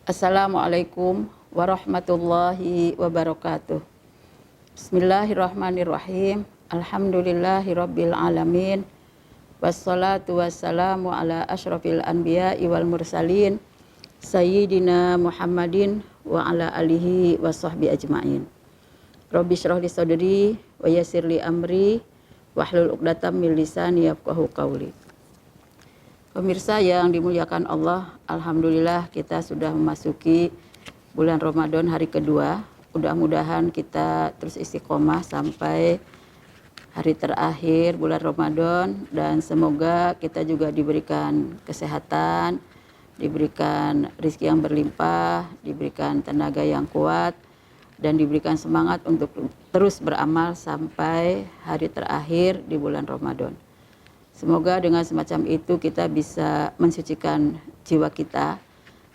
Assalamualaikum warahmatullahi wabarakatuh. Bismillahirrahmanirrahim. Alhamdulillahirabbil alamin. Wassalatu wassalamu ala asyrafil anbiya'i wal mursalin sayyidina Muhammadin wa ala alihi wa sahbihi ajma'in. Rabbi shrah li sadri wa yassir li amri wahlul 'uqdatam min lisani yafqahu qawli. Pemirsa yang dimuliakan Allah, alhamdulillah kita sudah memasuki bulan Ramadan hari kedua. Mudah-mudahan kita terus istiqomah sampai hari terakhir bulan Ramadan, dan semoga kita juga diberikan kesehatan, diberikan rezeki yang berlimpah, diberikan tenaga yang kuat, dan diberikan semangat untuk terus beramal sampai hari terakhir di bulan Ramadan. Semoga dengan semacam itu kita bisa mensucikan jiwa kita,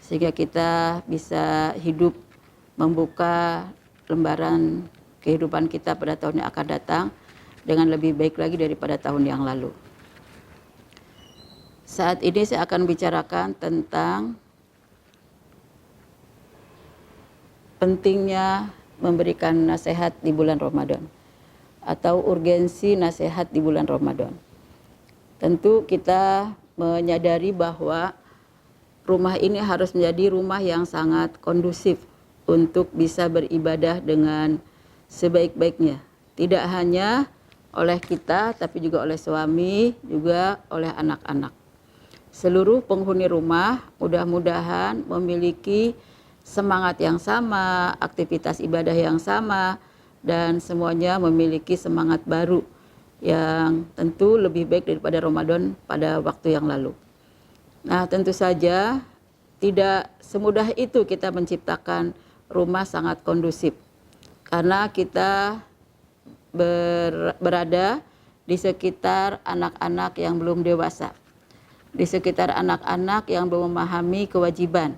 sehingga kita bisa hidup membuka lembaran kehidupan kita pada tahun yang akan datang dengan lebih baik lagi daripada tahun yang lalu. Saat ini saya akan bicarakan tentang pentingnya memberikan nasihat di bulan Ramadan, atau urgensi nasihat di bulan Ramadan. Tentu kita menyadari bahwa rumah ini harus menjadi rumah yang sangat kondusif untuk bisa beribadah dengan sebaik-baiknya. Tidak hanya oleh kita, tapi juga oleh suami, juga oleh anak-anak. Seluruh penghuni rumah mudah-mudahan memiliki semangat yang sama, aktivitas ibadah yang sama, dan semuanya memiliki semangat baru yang tentu lebih baik daripada Ramadan pada waktu yang lalu. Nah, tentu saja tidak semudah itu kita menciptakan rumah sangat kondusif, karena kita berada di sekitar anak-anak yang belum dewasa, di sekitar anak-anak yang belum memahami kewajiban.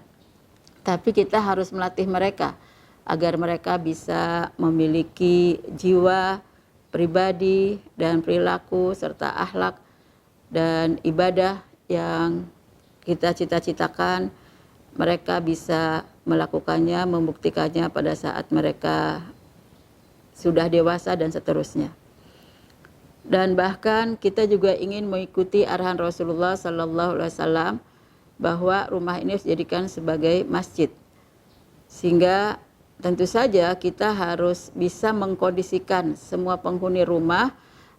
Tapi kita harus melatih mereka agar mereka bisa memiliki jiwa pribadi dan perilaku serta akhlak dan ibadah yang kita cita-citakan mereka bisa melakukannya, membuktikannya pada saat mereka sudah dewasa dan seterusnya. Dan bahkan kita juga ingin mengikuti arahan Rasulullah Sallallahu Alaihi Wasallam bahwa rumah ini harus dijadikan sebagai masjid, sehingga tentu saja kita harus bisa mengkondisikan semua penghuni rumah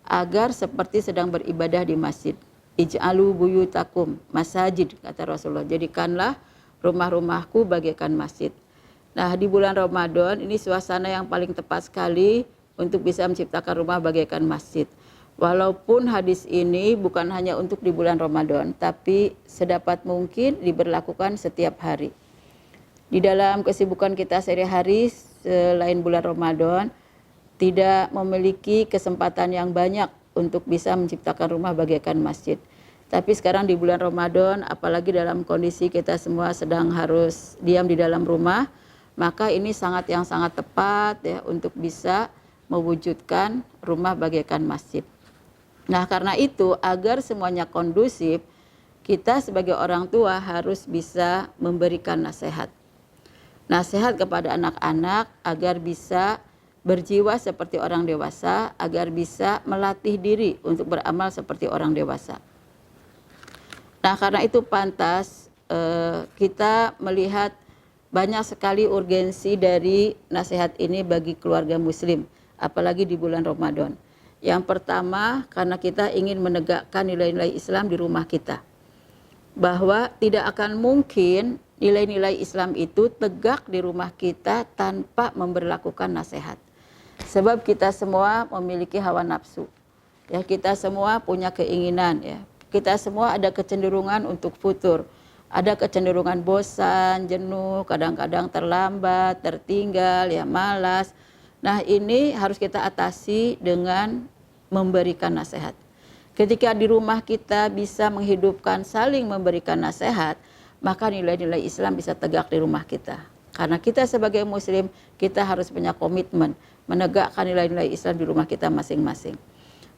agar seperti sedang beribadah di masjid. Ij'alu buyutakum masajid, kata Rasulullah. Jadikanlah rumah-rumahku bagaikan masjid. Nah, di bulan Ramadan ini suasana yang paling tepat sekali untuk bisa menciptakan rumah bagaikan masjid. Walaupun hadis ini bukan hanya untuk di bulan Ramadan, tapi sedapat mungkin diberlakukan setiap hari. Di dalam kesibukan kita sehari-hari selain bulan Ramadan, tidak memiliki kesempatan yang banyak untuk bisa menciptakan rumah bagaikan masjid. Tapi sekarang di bulan Ramadan, apalagi dalam kondisi kita semua sedang harus diam di dalam rumah, maka ini sangat tepat ya untuk bisa mewujudkan rumah bagaikan masjid. Nah, karena itu agar semuanya kondusif, kita sebagai orang tua harus bisa memberikan nasihat. Nasihat kepada anak-anak agar bisa berjiwa seperti orang dewasa, agar bisa melatih diri untuk beramal seperti orang dewasa. Nah, karena itu pantas kita melihat banyak sekali urgensi dari nasihat ini bagi keluarga muslim, apalagi di bulan Ramadan. Yang pertama, karena kita ingin menegakkan nilai-nilai Islam di rumah kita, bahwa tidak akan mungkin nilai-nilai Islam itu tegak di rumah kita tanpa memberlakukan nasihat. Sebab kita semua memiliki hawa nafsu. Ya, kita semua punya keinginan ya. Kita semua ada kecenderungan untuk futur. Ada kecenderungan bosan, jenuh, kadang-kadang terlambat, tertinggal, ya malas. Nah, ini harus kita atasi dengan memberikan nasihat. Ketika di rumah kita bisa menghidupkan saling memberikan nasihat, maka nilai-nilai Islam bisa tegak di rumah kita. Karena kita sebagai muslim, kita harus punya komitmen menegakkan nilai-nilai Islam di rumah kita masing-masing.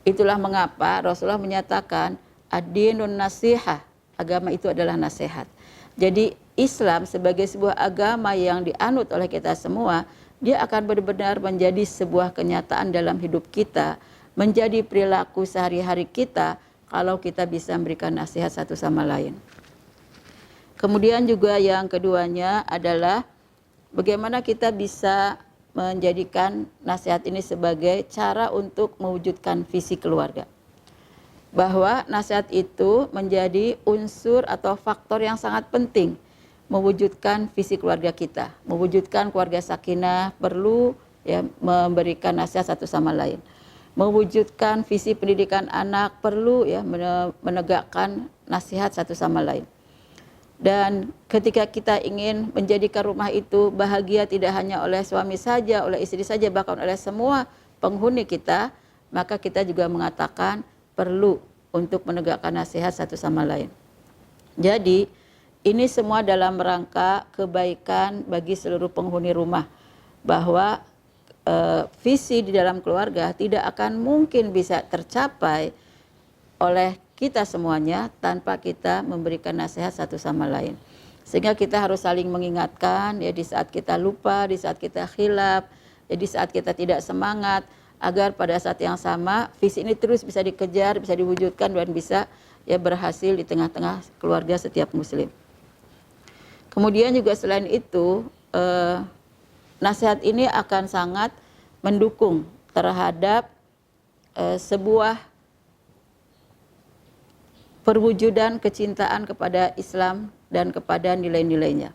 Itulah mengapa Rasulullah menyatakan ad-dinun nasihah, agama itu adalah nasihat. Jadi Islam sebagai sebuah agama yang dianut oleh kita semua, dia akan benar-benar menjadi sebuah kenyataan dalam hidup kita, menjadi perilaku sehari-hari kita kalau kita bisa memberikan nasihat satu sama lain. Kemudian juga yang keduanya adalah bagaimana kita bisa menjadikan nasihat ini sebagai cara untuk mewujudkan visi keluarga. Bahwa nasihat itu menjadi unsur atau faktor yang sangat penting mewujudkan visi keluarga kita. Mewujudkan keluarga sakinah perlu ya memberikan nasihat satu sama lain. Mewujudkan visi pendidikan anak perlu ya menegakkan nasihat satu sama lain. Dan ketika kita ingin menjadikan rumah itu bahagia tidak hanya oleh suami saja, oleh istri saja, bahkan oleh semua penghuni kita, maka kita juga mengatakan perlu untuk menegakkan nasihat satu sama lain. Jadi ini semua dalam rangka kebaikan bagi seluruh penghuni rumah, bahwa visi di dalam keluarga tidak akan mungkin bisa tercapai oleh kita semuanya tanpa kita memberikan nasihat satu sama lain. Sehingga kita harus saling mengingatkan ya di saat kita lupa, di saat kita khilaf, ya di saat kita tidak semangat, agar pada saat yang sama visi ini terus bisa dikejar, bisa diwujudkan dan bisa ya berhasil di tengah-tengah keluarga setiap muslim. Kemudian juga selain itu nasihat ini akan sangat mendukung terhadap sebuah perwujudan kecintaan kepada Islam dan kepada nilai-nilainya.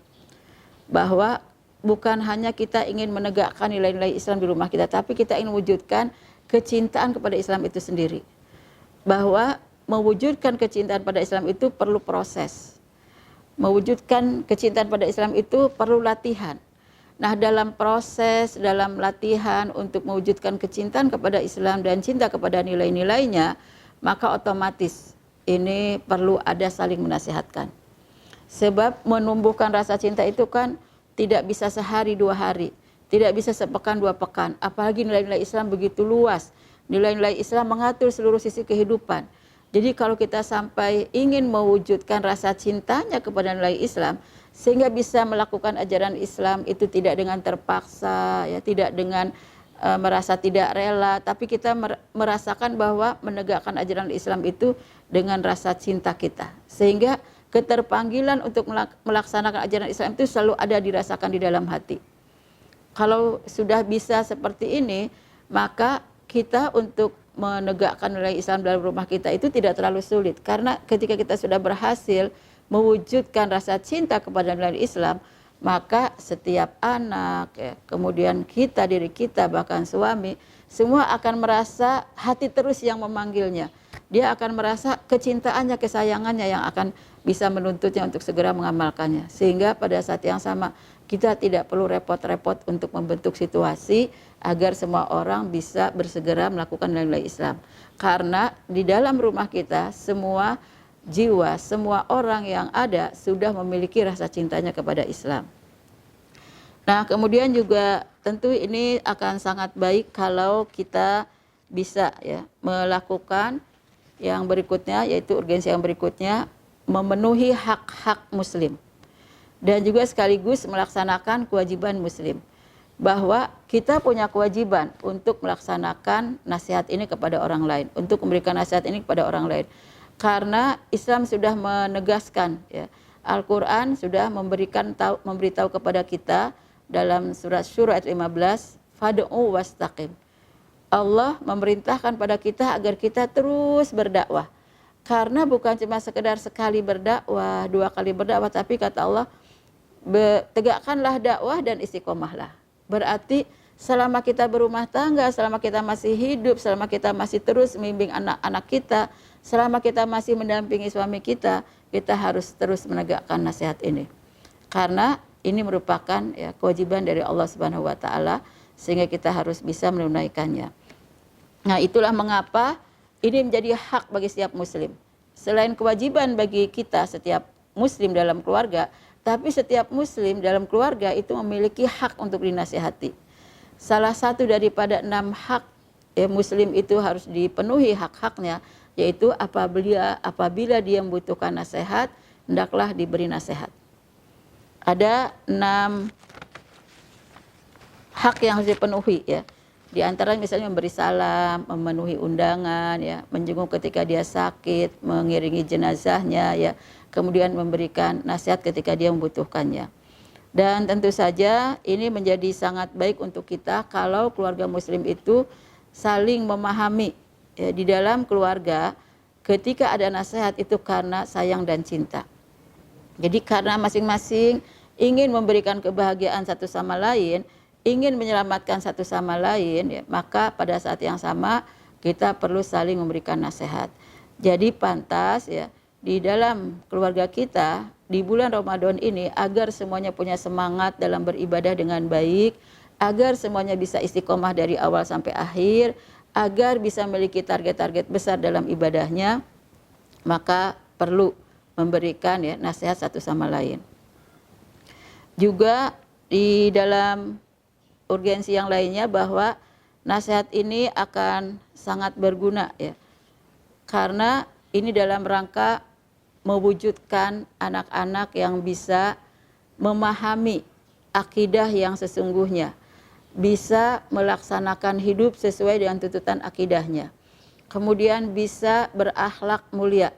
Bahwa bukan hanya kita ingin menegakkan nilai-nilai Islam di rumah kita, tapi kita ingin mewujudkan kecintaan kepada Islam itu sendiri. Bahwa mewujudkan kecintaan pada Islam itu perlu proses. Mewujudkan kecintaan pada Islam itu perlu latihan. Nah, dalam proses, dalam latihan untuk mewujudkan kecintaan kepada Islam dan cinta kepada nilai-nilainya, maka otomatis ini perlu ada saling menasihatkan. Sebab menumbuhkan rasa cinta itu kan tidak bisa sehari dua hari, tidak bisa sepekan dua pekan. Apalagi nilai-nilai Islam begitu luas. Nilai-nilai Islam mengatur seluruh sisi kehidupan. Jadi kalau kita sampai ingin mewujudkan rasa cintanya kepada nilai Islam, sehingga bisa melakukan ajaran Islam itu tidak dengan terpaksa, ya, tidak dengan merasa tidak rela, tapi kita merasakan bahwa menegakkan ajaran Islam itu dengan rasa cinta kita. Sehingga keterpanggilan untuk melaksanakan ajaran Islam itu selalu ada dirasakan di dalam hati. Kalau sudah bisa seperti ini, maka kita untuk menegakkan nilai Islam dalam rumah kita itu tidak terlalu sulit. Karena ketika kita sudah berhasil mewujudkan rasa cinta kepada nilai Islam, maka setiap anak, ya, kemudian kita, diri kita, bahkan suami, semua akan merasa hati terus yang memanggilnya. Dia akan merasa kecintaannya, kesayangannya yang akan bisa menuntutnya untuk segera mengamalkannya. Sehingga pada saat yang sama kita tidak perlu repot-repot untuk membentuk situasi agar semua orang bisa bersegera melakukan nilai-nilai Islam. Karena di dalam rumah kita semua jiwa, semua orang yang ada sudah memiliki rasa cintanya kepada Islam. Nah, kemudian juga tentu ini akan sangat baik kalau kita bisa ya melakukan yang berikutnya, yaitu urgensi yang berikutnya, memenuhi hak-hak muslim. Dan juga sekaligus melaksanakan kewajiban muslim. Bahwa kita punya kewajiban untuk melaksanakan nasihat ini kepada orang lain, untuk memberikan nasihat ini kepada orang lain. Karena Islam sudah menegaskan, ya, Al-Quran sudah memberitahu kepada kita dalam surat Syura ayat 15, fad'u wastaqim. Allah memerintahkan pada kita agar kita terus berdakwah. Karena bukan cuma sekedar sekali berdakwah, dua kali berdakwah, tapi kata Allah, tegakkanlah dakwah dan istiqomahlah. Berarti selama kita berumah tangga, selama kita masih hidup, selama kita masih terus membimbing anak-anak kita, selama kita masih mendampingi suami kita, kita harus terus menegakkan nasihat ini. Karena ini merupakan ya, kewajiban dari Allah Subhanahu wa taala, sehingga kita harus bisa menunaikannya. Nah, itulah mengapa Ini menjadi hak bagi setiap muslim. Selain kewajiban bagi kita setiap muslim dalam keluarga, tapi setiap muslim dalam keluarga itu memiliki hak untuk dinasihati. Salah satu daripada 6 hak muslim itu harus dipenuhi hak-haknya, yaitu apabila dia membutuhkan nasihat, hendaklah diberi nasihat. Ada 6 hak yang harus dipenuhi ya. Di antara misalnya memberi salam, memenuhi undangan ya, menjenguk ketika dia sakit, mengiringi jenazahnya ya, kemudian memberikan nasihat ketika dia membutuhkannya. Dan tentu saja ini menjadi sangat baik untuk kita kalau keluarga muslim itu saling memahami ya, di dalam keluarga ketika ada nasihat itu karena sayang dan cinta. Jadi karena masing-masing ingin memberikan kebahagiaan satu sama lain, ingin menyelamatkan satu sama lain, ya, maka pada saat yang sama kita perlu saling memberikan nasihat. Jadi pantas ya di dalam keluarga kita di bulan Ramadan ini agar semuanya punya semangat dalam beribadah dengan baik, agar semuanya bisa istiqomah dari awal sampai akhir, agar bisa memiliki target-target besar dalam ibadahnya, maka perlu memberikan ya nasihat satu sama lain. Juga di dalam urgensi yang lainnya bahwa nasihat ini akan sangat berguna ya. Karena ini dalam rangka mewujudkan anak-anak yang bisa memahami akidah yang sesungguhnya, bisa melaksanakan hidup sesuai dengan tuntutan akidahnya, kemudian bisa berakhlak mulia,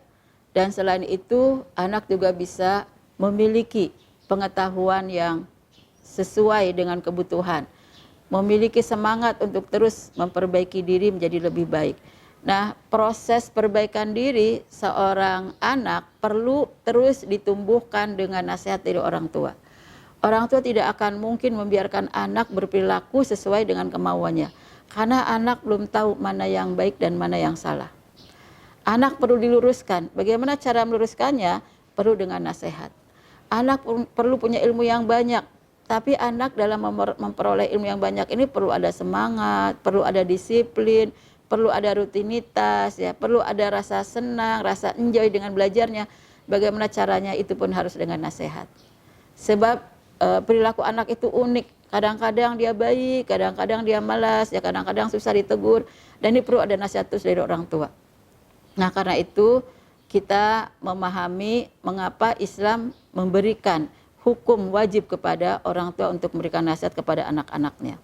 dan selain itu anak juga bisa memiliki pengetahuan yang sesuai dengan kebutuhan, memiliki semangat untuk terus memperbaiki diri menjadi lebih baik. Nah, proses perbaikan diri seorang anak perlu terus ditumbuhkan dengan nasihat dari orang tua. Orang tua tidak akan mungkin membiarkan anak berperilaku sesuai dengan kemauannya, karena anak belum tahu mana yang baik dan mana yang salah. Anak perlu diluruskan. Bagaimana cara meluruskannya? Perlu dengan nasihat. Anak perlu punya ilmu yang banyak, tapi anak dalam memperoleh ilmu yang banyak ini perlu ada semangat, perlu ada disiplin, perlu ada rutinitas, ya, perlu ada rasa senang, rasa enjoy dengan belajarnya. Bagaimana caranya itu pun harus dengan nasihat. Sebab perilaku anak itu unik. Kadang-kadang dia baik, kadang-kadang dia malas, ya kadang-kadang susah ditegur, dan ini perlu ada nasihat terus dari orang tua. Nah, karena itu kita memahami mengapa Islam memberikan hukum wajib kepada orang tua untuk memberikan nasihat kepada anak-anaknya.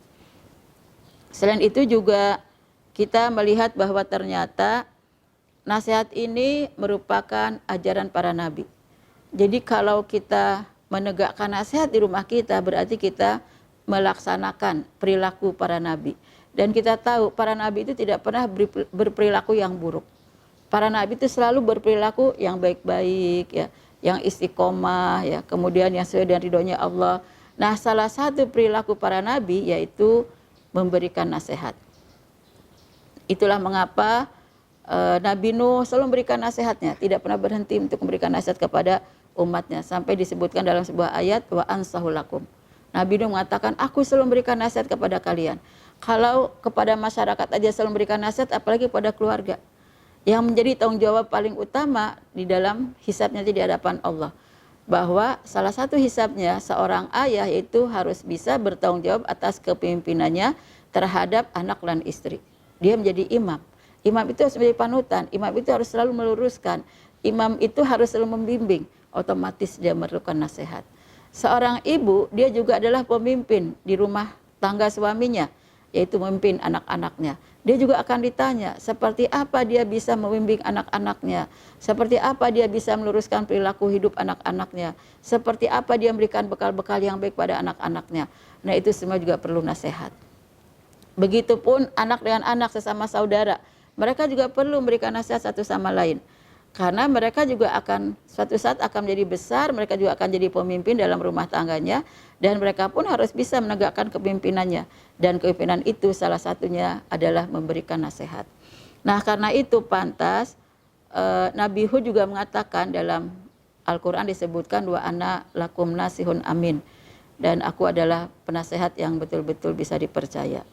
Selain itu juga kita melihat bahwa ternyata nasihat ini merupakan ajaran para nabi. Jadi kalau kita menegakkan nasihat di rumah kita, berarti kita melaksanakan perilaku para nabi. Dan kita tahu para nabi itu tidak pernah berperilaku yang buruk. Para nabi itu selalu berperilaku yang baik-baik ya, yang istiqomah ya, kemudian yang sesuai dengan ridhonya Allah. Nah, salah satu perilaku para nabi yaitu memberikan nasihat. Itulah mengapa Nabi Nuh selalu memberikan nasihatnya, tidak pernah berhenti untuk memberikan nasihat kepada umatnya, sampai disebutkan dalam sebuah ayat wa ansahu lakum. Nabi Nuh mengatakan, aku selalu memberikan nasihat kepada kalian. Kalau kepada masyarakat aja selalu memberikan nasihat, apalagi pada keluarga. Yang menjadi tanggung jawab paling utama di dalam hisabnya di hadapan Allah. Bahwa salah satu hisabnya seorang ayah itu harus bisa bertanggung jawab atas kepemimpinannya terhadap anak dan istri. Dia menjadi imam. Imam itu harus menjadi panutan. Imam itu harus selalu meluruskan. Imam itu harus selalu membimbing. Otomatis dia memerlukan nasihat. Seorang ibu, dia juga adalah pemimpin di rumah tangga suaminya, yaitu memimpin anak-anaknya. Dia juga akan ditanya seperti apa dia bisa membimbing anak-anaknya, seperti apa dia bisa meluruskan perilaku hidup anak-anaknya, seperti apa dia memberikan bekal-bekal yang baik pada anak-anaknya. Nah, itu semua juga perlu nasihat. Begitupun anak dengan anak sesama saudara, mereka juga perlu memberikan nasihat satu sama lain. Karena mereka juga akan suatu saat akan menjadi besar, mereka juga akan jadi pemimpin dalam rumah tangganya, dan mereka pun harus bisa menegakkan kepemimpinannya. Dan kepemimpinan itu salah satunya adalah memberikan nasihat. Nah, karena itu pantas Nabi Hud juga mengatakan dalam Al-Quran disebutkan wa ana lakum nasihun amin, dan aku adalah penasehat yang betul-betul bisa dipercaya.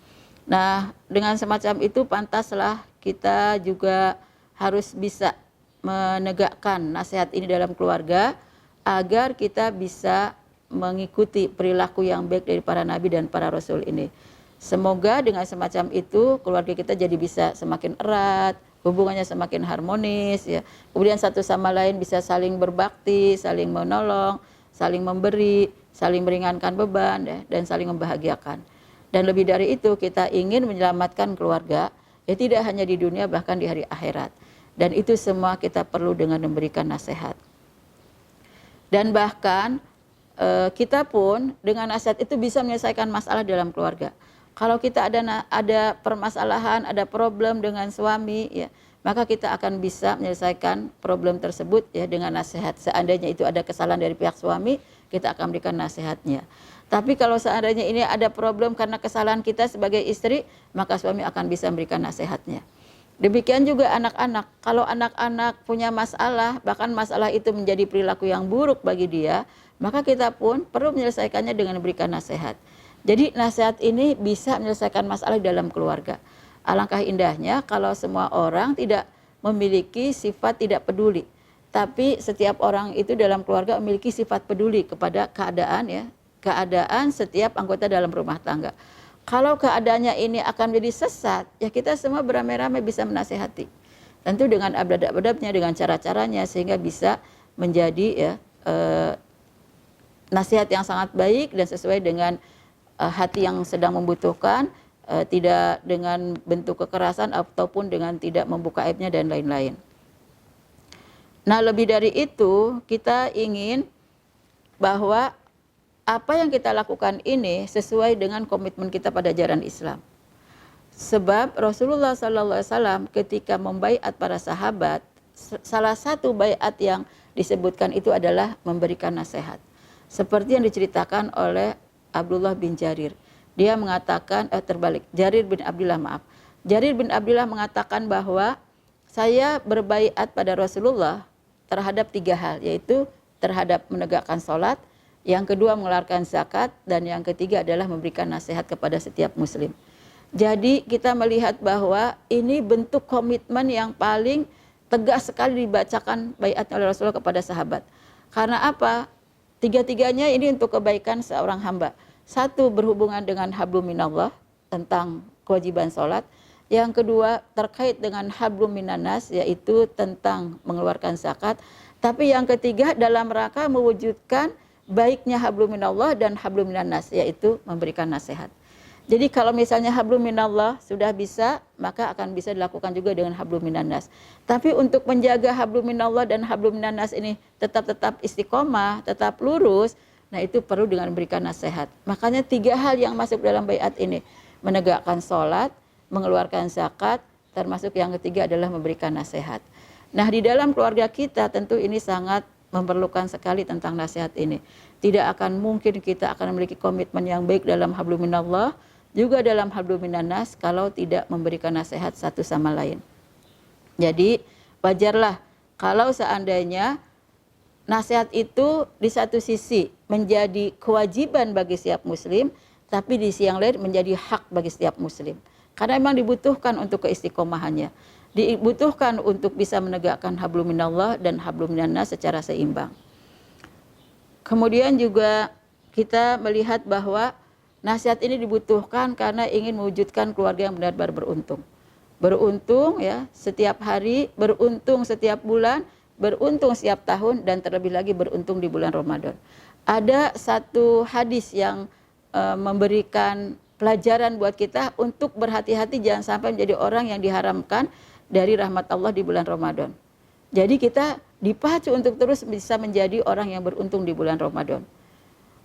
Nah, dengan semacam itu pantaslah kita juga harus bisa menegakkan nasihat ini dalam keluarga agar kita bisa mengikuti perilaku yang baik dari para nabi dan para rasul ini. Semoga dengan semacam itu keluarga kita jadi bisa semakin erat, hubungannya semakin harmonis ya. Kemudian satu sama lain bisa saling berbakti, saling menolong, saling memberi, saling meringankan beban ya, dan saling membahagiakan. Dan lebih dari itu kita ingin menyelamatkan keluarga ya, tidak hanya di dunia bahkan di hari akhirat. Dan itu semua kita perlu dengan memberikan nasihat. Dan bahkan kita pun dengan nasihat itu bisa menyelesaikan masalah dalam keluarga. Kalau kita ada permasalahan, ada problem dengan suami ya, maka kita akan bisa menyelesaikan problem tersebut ya dengan nasihat. Seandainya itu ada kesalahan dari pihak suami, kita akan berikan nasihatnya. Tapi kalau seandainya ini ada problem karena kesalahan kita sebagai istri, maka suami akan bisa memberikan nasihatnya. Demikian juga anak-anak. Kalau anak-anak punya masalah, bahkan masalah itu menjadi perilaku yang buruk bagi dia, maka kita pun perlu menyelesaikannya dengan memberikan nasihat. Jadi nasihat ini bisa menyelesaikan masalah di dalam keluarga. Alangkah indahnya kalau semua orang tidak memiliki sifat tidak peduli. Tapi setiap orang itu dalam keluarga memiliki sifat peduli kepada keadaan ya, keadaan setiap anggota dalam rumah tangga. Kalau keadaannya ini akan menjadi sesat, ya kita semua beramai-ramai bisa menasihati. Tentu dengan adab-adabnya, dengan cara-caranya sehingga bisa menjadi ya nasihat yang sangat baik dan sesuai dengan hati yang sedang membutuhkan, tidak dengan bentuk kekerasan ataupun dengan tidak membuka aibnya dan lain-lain. Nah, lebih dari itu kita ingin bahwa apa yang kita lakukan ini sesuai dengan komitmen kita pada ajaran Islam. Sebab Rasulullah SAW ketika membaiat para sahabat, salah satu baiat yang disebutkan itu adalah memberikan nasihat. Seperti yang diceritakan oleh Abdullah bin Jarir. Dia mengatakan, Jarir bin Abdullah mengatakan bahwa saya berbaiat pada Rasulullah terhadap 3 hal, yaitu terhadap menegakkan sholat, yang kedua mengeluarkan zakat, dan yang ketiga adalah memberikan nasihat kepada setiap muslim. Jadi kita melihat bahwa ini bentuk komitmen yang paling tegas sekali dibacakan baiat oleh Rasulullah kepada sahabat. Karena apa? Tiga-tiganya ini untuk kebaikan seorang hamba. Satu, berhubungan dengan hablum minallah, tentang kewajiban sholat. Yang kedua, terkait dengan hablum minanas, yaitu tentang mengeluarkan zakat. Tapi yang ketiga, dalam rangka mewujudkan baiknya hablum minallah dan hablum minanas, yaitu memberikan nasihat. Jadi kalau misalnya hablum minallah sudah bisa, maka akan bisa dilakukan juga dengan hablum minanas. Tapi untuk menjaga hablum minallah dan hablum minanas ini tetap istiqomah, tetap lurus, nah itu perlu dengan memberikan nasihat. Makanya 3 hal yang masuk dalam baiat ini, menegakkan sholat, mengeluarkan zakat, termasuk yang ketiga adalah memberikan nasihat. Nah di dalam keluarga kita tentu ini sangat memerlukan sekali tentang nasihat ini. Tidak akan mungkin kita akan memiliki komitmen yang baik dalam hablum minallah, juga dalam hablum minanas kalau tidak memberikan nasihat satu sama lain. Jadi wajarlah kalau seandainya nasihat itu di satu sisi menjadi kewajiban bagi setiap muslim, tapi di sisi yang lain menjadi hak bagi setiap muslim. Karena memang dibutuhkan untuk keistiqomahannya. Dibutuhkan untuk bisa menegakkan hablum minallah dan hablum minanas secara seimbang. Kemudian juga kita melihat bahwa nasihat ini dibutuhkan karena ingin mewujudkan keluarga yang benar-benar beruntung. Beruntung ya setiap hari, beruntung setiap bulan, beruntung setiap tahun, dan terlebih lagi beruntung di bulan Ramadan. Ada satu hadis yang memberikan pelajaran buat kita untuk berhati-hati jangan sampai menjadi orang yang diharamkan dari rahmat Allah di bulan Ramadan. Jadi kita dipacu untuk terus bisa menjadi orang yang beruntung di bulan Ramadan.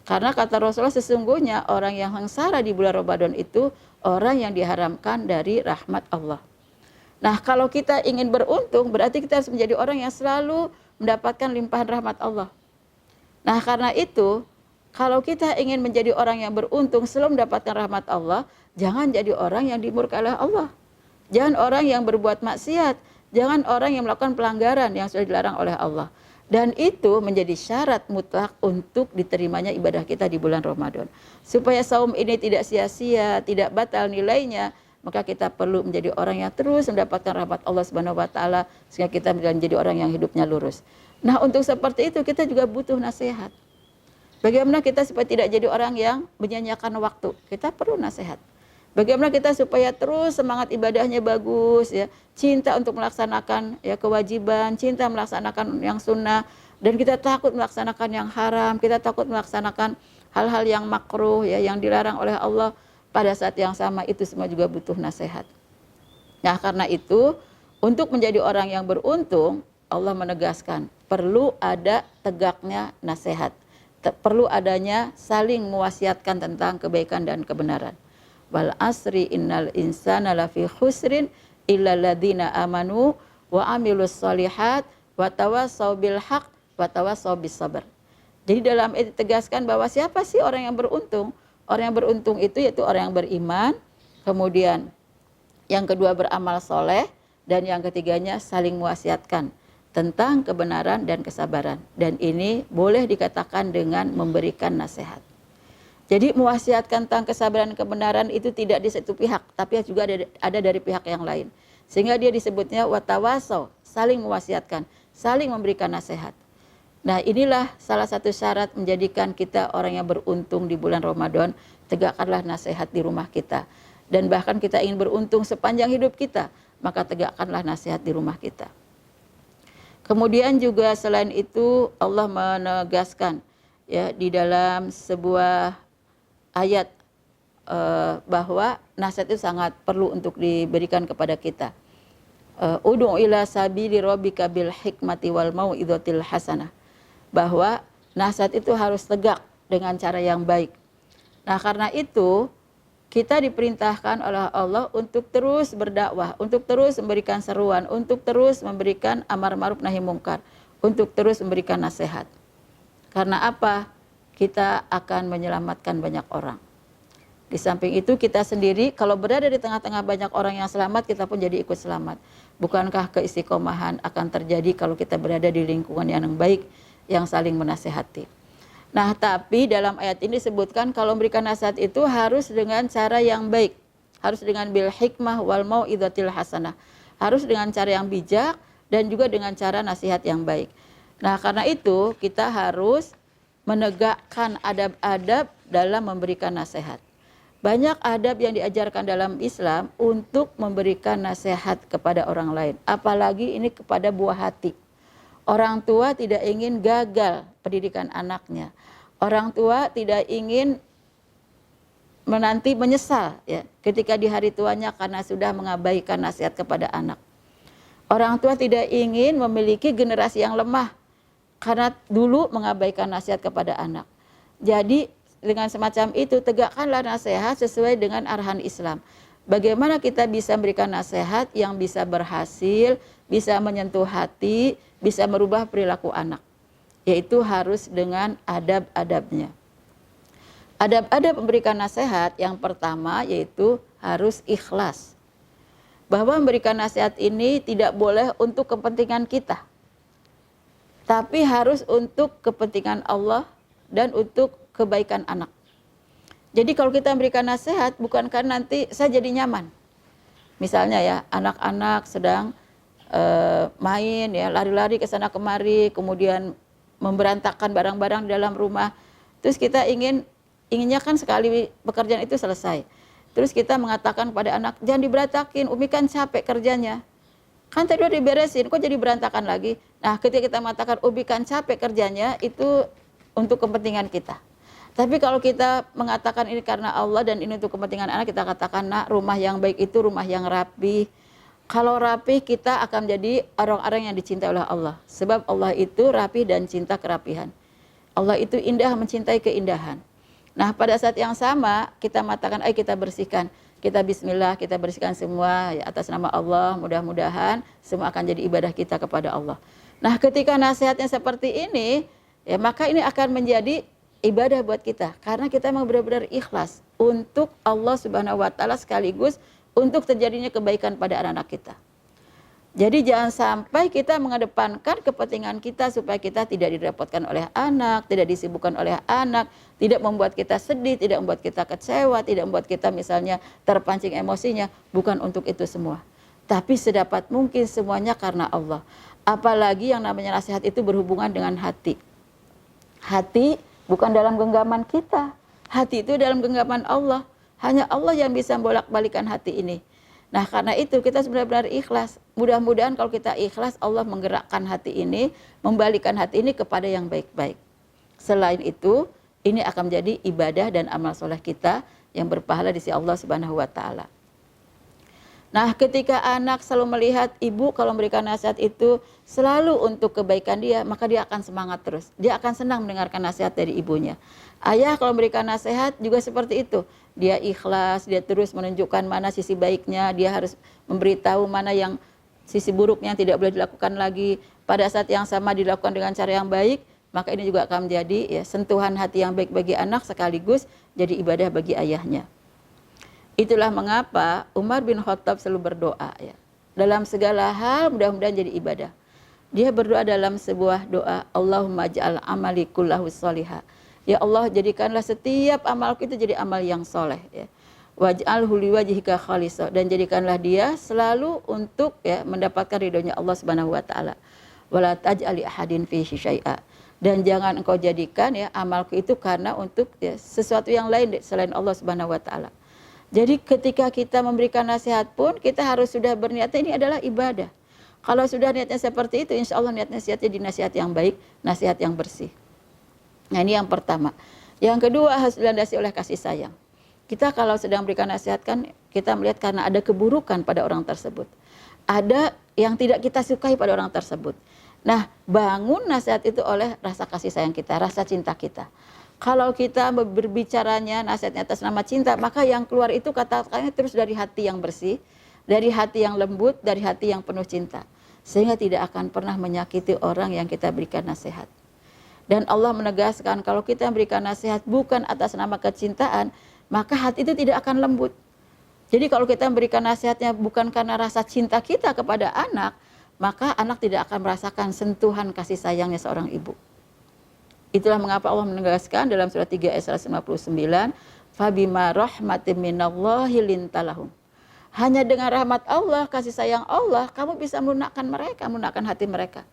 Karena kata Rasulullah sesungguhnya orang yang sengsara di bulan Ramadan itu orang yang diharamkan dari rahmat Allah. Nah kalau kita ingin beruntung berarti kita harus menjadi orang yang selalu mendapatkan limpahan rahmat Allah. Nah karena itu kalau kita ingin menjadi orang yang beruntung selalu mendapatkan rahmat Allah, jangan jadi orang yang dimurkai oleh Allah. Jangan orang yang berbuat maksiat, jangan orang yang melakukan pelanggaran yang sudah dilarang oleh Allah. Dan itu menjadi syarat mutlak untuk diterimanya ibadah kita di bulan Ramadan. Supaya saum ini tidak sia-sia, tidak batal nilainya, maka kita perlu menjadi orang yang terus mendapatkan rahmat Allah Subhanahu wa taala sehingga kita menjadi orang yang hidupnya lurus. Nah, untuk seperti itu kita juga butuh nasihat. Bagaimana kita supaya tidak jadi orang yang menyia-nyiakan waktu? Kita perlu nasihat. Bagaimana kita supaya terus semangat ibadahnya bagus ya, cinta untuk melaksanakan ya kewajiban, cinta melaksanakan yang sunnah, dan kita takut melaksanakan yang haram, kita takut melaksanakan hal-hal yang makruh ya yang dilarang oleh Allah. Pada saat yang sama itu semua juga butuh nasihat. Nah, karena itu untuk menjadi orang yang beruntung, Allah menegaskan perlu ada tegaknya nasihat. Perlu adanya saling mewasiatkan tentang kebaikan dan kebenaran. Wal asri innal insana lafi khusrin illa alladziina amanu wa amilus shalihat wa tawassaw bil haqq wa tawassaw bis sabr. Jadi dalam itu ditegaskan bahwa siapa sih orang yang beruntung? Orang yang beruntung itu yaitu orang yang beriman, kemudian yang kedua beramal soleh, dan yang ketiganya saling mewasiatkan tentang kebenaran dan kesabaran. Dan ini boleh dikatakan dengan memberikan nasihat. Jadi mewasiatkan tentang kesabaran dan kebenaran itu tidak di satu pihak, tapi juga ada dari pihak yang lain. Sehingga dia disebutnya watawasau, saling mewasiatkan, saling memberikan nasihat. Nah, inilah salah satu syarat menjadikan kita orang yang beruntung di bulan Ramadan. Tegakkanlah nasihat di rumah kita. Dan bahkan kita ingin beruntung sepanjang hidup kita, maka tegakkanlah nasihat di rumah kita. Kemudian juga selain itu Allah menegaskan ya di dalam sebuah ayat bahwa nasihat itu sangat perlu untuk diberikan kepada kita. Ud'u ila sabili rabbika bil hikmati wal mau'izatil hasanah. Bahwa nasihat itu harus tegak dengan cara yang baik. Nah, karena itu kita diperintahkan oleh Allah untuk terus berdakwah, untuk terus memberikan seruan, untuk terus memberikan amar ma'ruf nahi mungkar, untuk terus memberikan nasihat. Karena apa? Kita akan menyelamatkan banyak orang. Di samping itu kita sendiri kalau berada di tengah-tengah banyak orang yang selamat, kita pun jadi ikut selamat. Bukankah keistiqomahan akan terjadi kalau kita berada di lingkungan yang baik, yang saling menasehati. Nah, tapi dalam ayat ini disebutkan kalau memberikan nasihat itu harus dengan cara yang baik. Harus dengan bil hikmah wal mau'izatil hasanah. Harus dengan cara yang bijak dan juga dengan cara nasihat yang baik. Nah, karena itu kita harus menegakkan adab-adab dalam memberikan nasihat. Banyak adab yang diajarkan dalam Islam untuk memberikan nasihat kepada orang lain. Apalagi ini kepada buah hati. Orang tua tidak ingin gagal pendidikan anaknya. Orang tua tidak ingin menanti menyesal ya ketika di hari tuanya karena sudah mengabaikan nasihat kepada anak. Orang tua tidak ingin memiliki generasi yang lemah karena dulu mengabaikan nasihat kepada anak. Jadi dengan semacam itu tegakkanlah nasihat sesuai dengan arahan Islam. Bagaimana kita bisa memberikan nasihat yang bisa berhasil, bisa menyentuh hati, bisa merubah perilaku anak. Yaitu harus dengan adab-adabnya. Adab-adab memberikan nasihat yang pertama yaitu harus ikhlas. Bahwa memberikan nasihat ini tidak boleh untuk kepentingan kita. Tapi harus untuk kepentingan Allah dan untuk kebaikan anak. Jadi kalau kita memberikan nasihat bukan karena nanti saya jadi nyaman. Misalnya ya, anak-anak sedang main ya, lari-lari ke sana kemari, kemudian memberantakan barang-barang di dalam rumah. Terus kita inginnya kan sekali pekerjaan itu selesai. Terus kita mengatakan pada anak, jangan diberantakin, Umi kan capek kerjanya. Kan tadi udah diberesin, kok jadi berantakan lagi? Nah, ketika kita mengatakan Umi kan capek kerjanya, itu untuk kepentingan kita. Tapi kalau kita mengatakan ini karena Allah dan ini untuk kepentingan anak, kita katakan, nak, rumah yang baik itu rumah yang rapi. Kalau rapi, kita akan jadi orang-orang yang dicintai oleh Allah. Sebab Allah itu rapi dan cinta kerapihan. Allah itu indah, mencintai keindahan. Nah, pada saat yang sama, kita mengatakan, ayo kita bersihkan. Kita bismillah, kita bersihkan semua ya, atas nama Allah. Mudah-mudahan semua akan jadi ibadah kita kepada Allah. Nah, ketika nasihatnya seperti ini, ya maka ini akan menjadi ibadah buat kita karena kita memang benar-benar ikhlas untuk Allah Subhanahu wa taala sekaligus untuk terjadinya kebaikan pada anak-anak kita. Jadi jangan sampai kita mengedepankan kepentingan kita supaya kita tidak direpotkan oleh anak, tidak disibukkan oleh anak, tidak membuat kita sedih, tidak membuat kita kecewa, tidak membuat kita misalnya terpancing emosinya. Bukan untuk itu semua. Tapi sedapat mungkin semuanya karena Allah. Apalagi yang namanya nasihat itu berhubungan dengan hati. Hati bukan dalam genggaman kita. Hati itu dalam genggaman Allah. Hanya Allah yang bisa bolak-balikan hati ini. Nah karena itu kita benar-benar ikhlas. Mudah-mudahan kalau kita ikhlas Allah menggerakkan hati ini, membalikan hati ini kepada yang baik-baik. Selain itu, ini akan menjadi ibadah dan amal soleh kita yang berpahala di sisi Allah Subhanahu wa Ta'ala. Nah ketika anak selalu melihat ibu kalau memberikan nasihat itu selalu untuk kebaikan dia, maka dia akan semangat terus. Dia akan senang mendengarkan nasihat dari ibunya. Ayah kalau memberikan nasihat juga seperti itu. Dia ikhlas, dia terus menunjukkan mana sisi baiknya, dia harus memberitahu mana yang sisi buruknya tidak boleh dilakukan lagi. Pada saat yang sama dilakukan dengan cara yang baik, maka ini juga akan menjadi ya, sentuhan hati yang baik bagi anak sekaligus jadi ibadah bagi ayahnya. Itulah mengapa Umar bin Khattab selalu berdoa ya. Dalam segala hal mudah-mudahan jadi ibadah. Dia berdoa dalam sebuah doa, Allahumma ja'al amali kullahu sholihah. Ya Allah, jadikanlah setiap amalku itu jadi amal yang soleh ya. Waj'alhu liwajhika khalisah, dan jadikanlah dia selalu untuk ya mendapatkan ridhonya Allah Subhanahu wa Ta'ala. Wala taj'al li ahadin fihi syai'a. Dan jangan engkau jadikan ya amalku itu karena untuk ya, sesuatu yang lain selain Allah Subhanahu wa Ta'ala. Jadi ketika kita memberikan nasihat pun kita harus sudah berniat ini adalah ibadah. Kalau sudah niatnya seperti itu, insya Allah niat nasihatnya di nasihat yang baik, nasihat yang bersih. Nah ini yang pertama. Yang kedua harus dilandasi oleh kasih sayang. Kita kalau sedang berikan nasihat kan kita melihat karena ada keburukan pada orang tersebut. Ada yang tidak kita sukai pada orang tersebut. Nah bangun nasihat itu oleh rasa kasih sayang kita, rasa cinta kita. Kalau kita berbicaranya nasihatnya atas nama cinta, maka yang keluar itu kata-katanya terus dari hati yang bersih, dari hati yang lembut, dari hati yang penuh cinta. Sehingga tidak akan pernah menyakiti orang yang kita berikan nasihat. Dan Allah menegaskan kalau kita memberikan nasihat bukan atas nama kecintaan, maka hati itu tidak akan lembut. Jadi kalau kita memberikan nasihatnya bukan karena rasa cinta kita kepada anak, maka anak tidak akan merasakan sentuhan kasih sayangnya seorang ibu. Itulah mengapa Allah menegaskan dalam surat 3 ayat 159, Fabima rahmatin minallahi lintalahum. Hanya dengan rahmat Allah, kasih sayang Allah, kamu bisa melunakkan mereka, melunakkan hati mereka.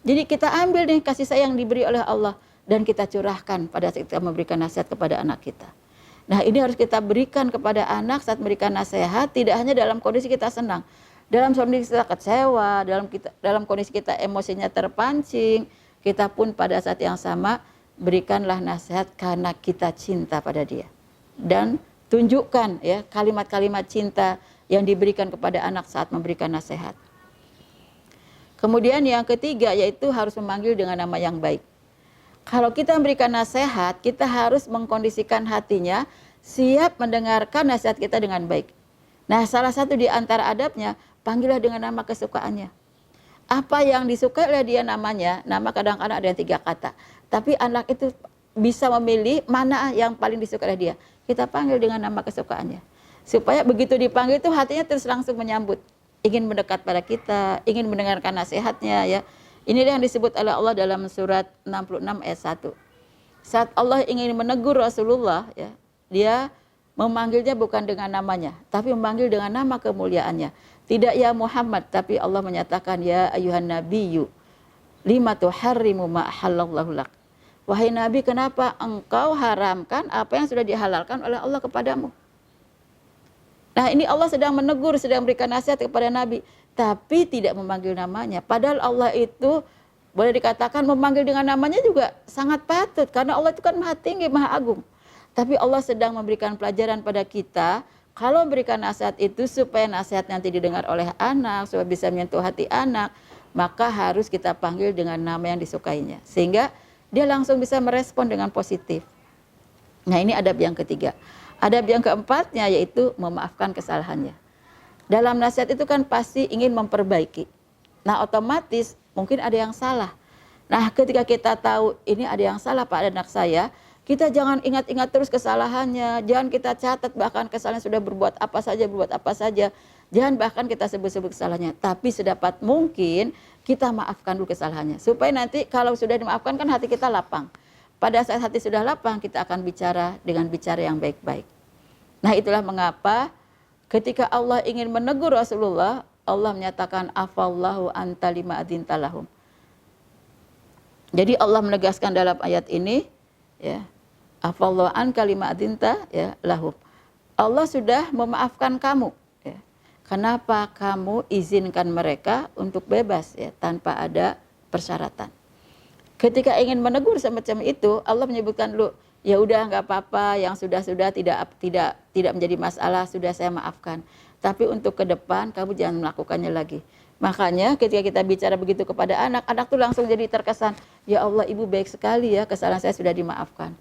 Jadi kita ambil nih kasih sayang diberi oleh Allah dan kita curahkan pada saat kita memberikan nasihat kepada anak kita. Nah ini harus kita berikan kepada anak saat memberikan nasihat, tidak hanya dalam kondisi kita senang. Dalam kondisi kita kecewa, dalam kondisi kita emosinya terpancing, kita pun pada saat yang sama berikanlah nasihat karena kita cinta pada dia. Dan tunjukkan ya kalimat-kalimat cinta yang diberikan kepada anak saat memberikan nasihat. Kemudian yang ketiga yaitu harus memanggil dengan nama yang baik. Kalau kita memberikan nasihat, kita harus mengkondisikan hatinya siap mendengarkan nasihat kita dengan baik. Nah salah satu di antara adabnya, panggillah dengan nama kesukaannya. Apa yang disukai oleh dia namanya, nama kadang-kadang ada yang 3 kata. Tapi anak itu bisa memilih mana yang paling disukai oleh dia. Kita panggil dengan nama kesukaannya. Supaya begitu dipanggil itu hatinya terus langsung menyambut. Ingin mendekat pada kita, ingin mendengarkan nasihatnya ya. Inilah yang disebut oleh Allah dalam surat 66 ayat 1. Saat Allah ingin menegur Rasulullah ya, dia memanggilnya bukan dengan namanya, tapi memanggil dengan nama kemuliaannya. Tidak ya Muhammad, tapi Allah menyatakan ya ayuhan nabiyyu lima tuharrimu ma ahallallahu lak. Wahai Nabi, kenapa engkau haramkan apa yang sudah dihalalkan oleh Allah kepadamu? Nah ini Allah sedang menegur, sedang memberikan nasihat kepada Nabi, tapi tidak memanggil namanya. Padahal Allah itu boleh dikatakan memanggil dengan namanya juga sangat patut, karena Allah itu kan maha tinggi, maha agung. Tapi Allah sedang memberikan pelajaran pada kita, kalau memberikan nasihat itu supaya nasihat nanti didengar oleh anak, supaya bisa menyentuh hati anak, maka harus kita panggil dengan nama yang disukainya. Sehingga dia langsung bisa merespon dengan positif. Nah ini adab yang ketiga. Adab yang keempatnya yaitu memaafkan kesalahannya. Dalam nasihat itu kan pasti ingin memperbaiki. Nah otomatis mungkin ada yang salah. Nah ketika kita tahu ini ada yang salah pada anak saya, kita jangan ingat-ingat terus kesalahannya, jangan kita catat bahkan kesalahan sudah berbuat apa saja, Jangan bahkan kita sebut-sebut kesalahannya, tapi sedapat mungkin kita maafkan dulu kesalahannya. Supaya nanti kalau sudah dimaafkan kan hati kita lapang. Pada saat hati sudah lapang, kita akan bicara dengan bicara yang baik-baik. Nah, itulah mengapa ketika Allah ingin menegur Rasulullah, Allah menyatakan afallahu anta lima adzinta lahum. Jadi Allah menegaskan dalam ayat ini, ya, afallahu anka lima adzinta ya lahum. Allah sudah memaafkan kamu. Ya. Kenapa kamu izinkan mereka untuk bebas ya tanpa ada persyaratan? Ketika ingin menegur semacam itu, Allah menyebutkan dulu, ya udah nggak apa-apa, yang sudah-sudah tidak menjadi masalah, sudah saya maafkan. Tapi untuk ke depan kamu jangan melakukannya lagi. Makanya ketika kita bicara begitu kepada anak tuh langsung jadi terkesan, ya Allah ibu baik sekali ya, kesalahan saya sudah dimaafkan.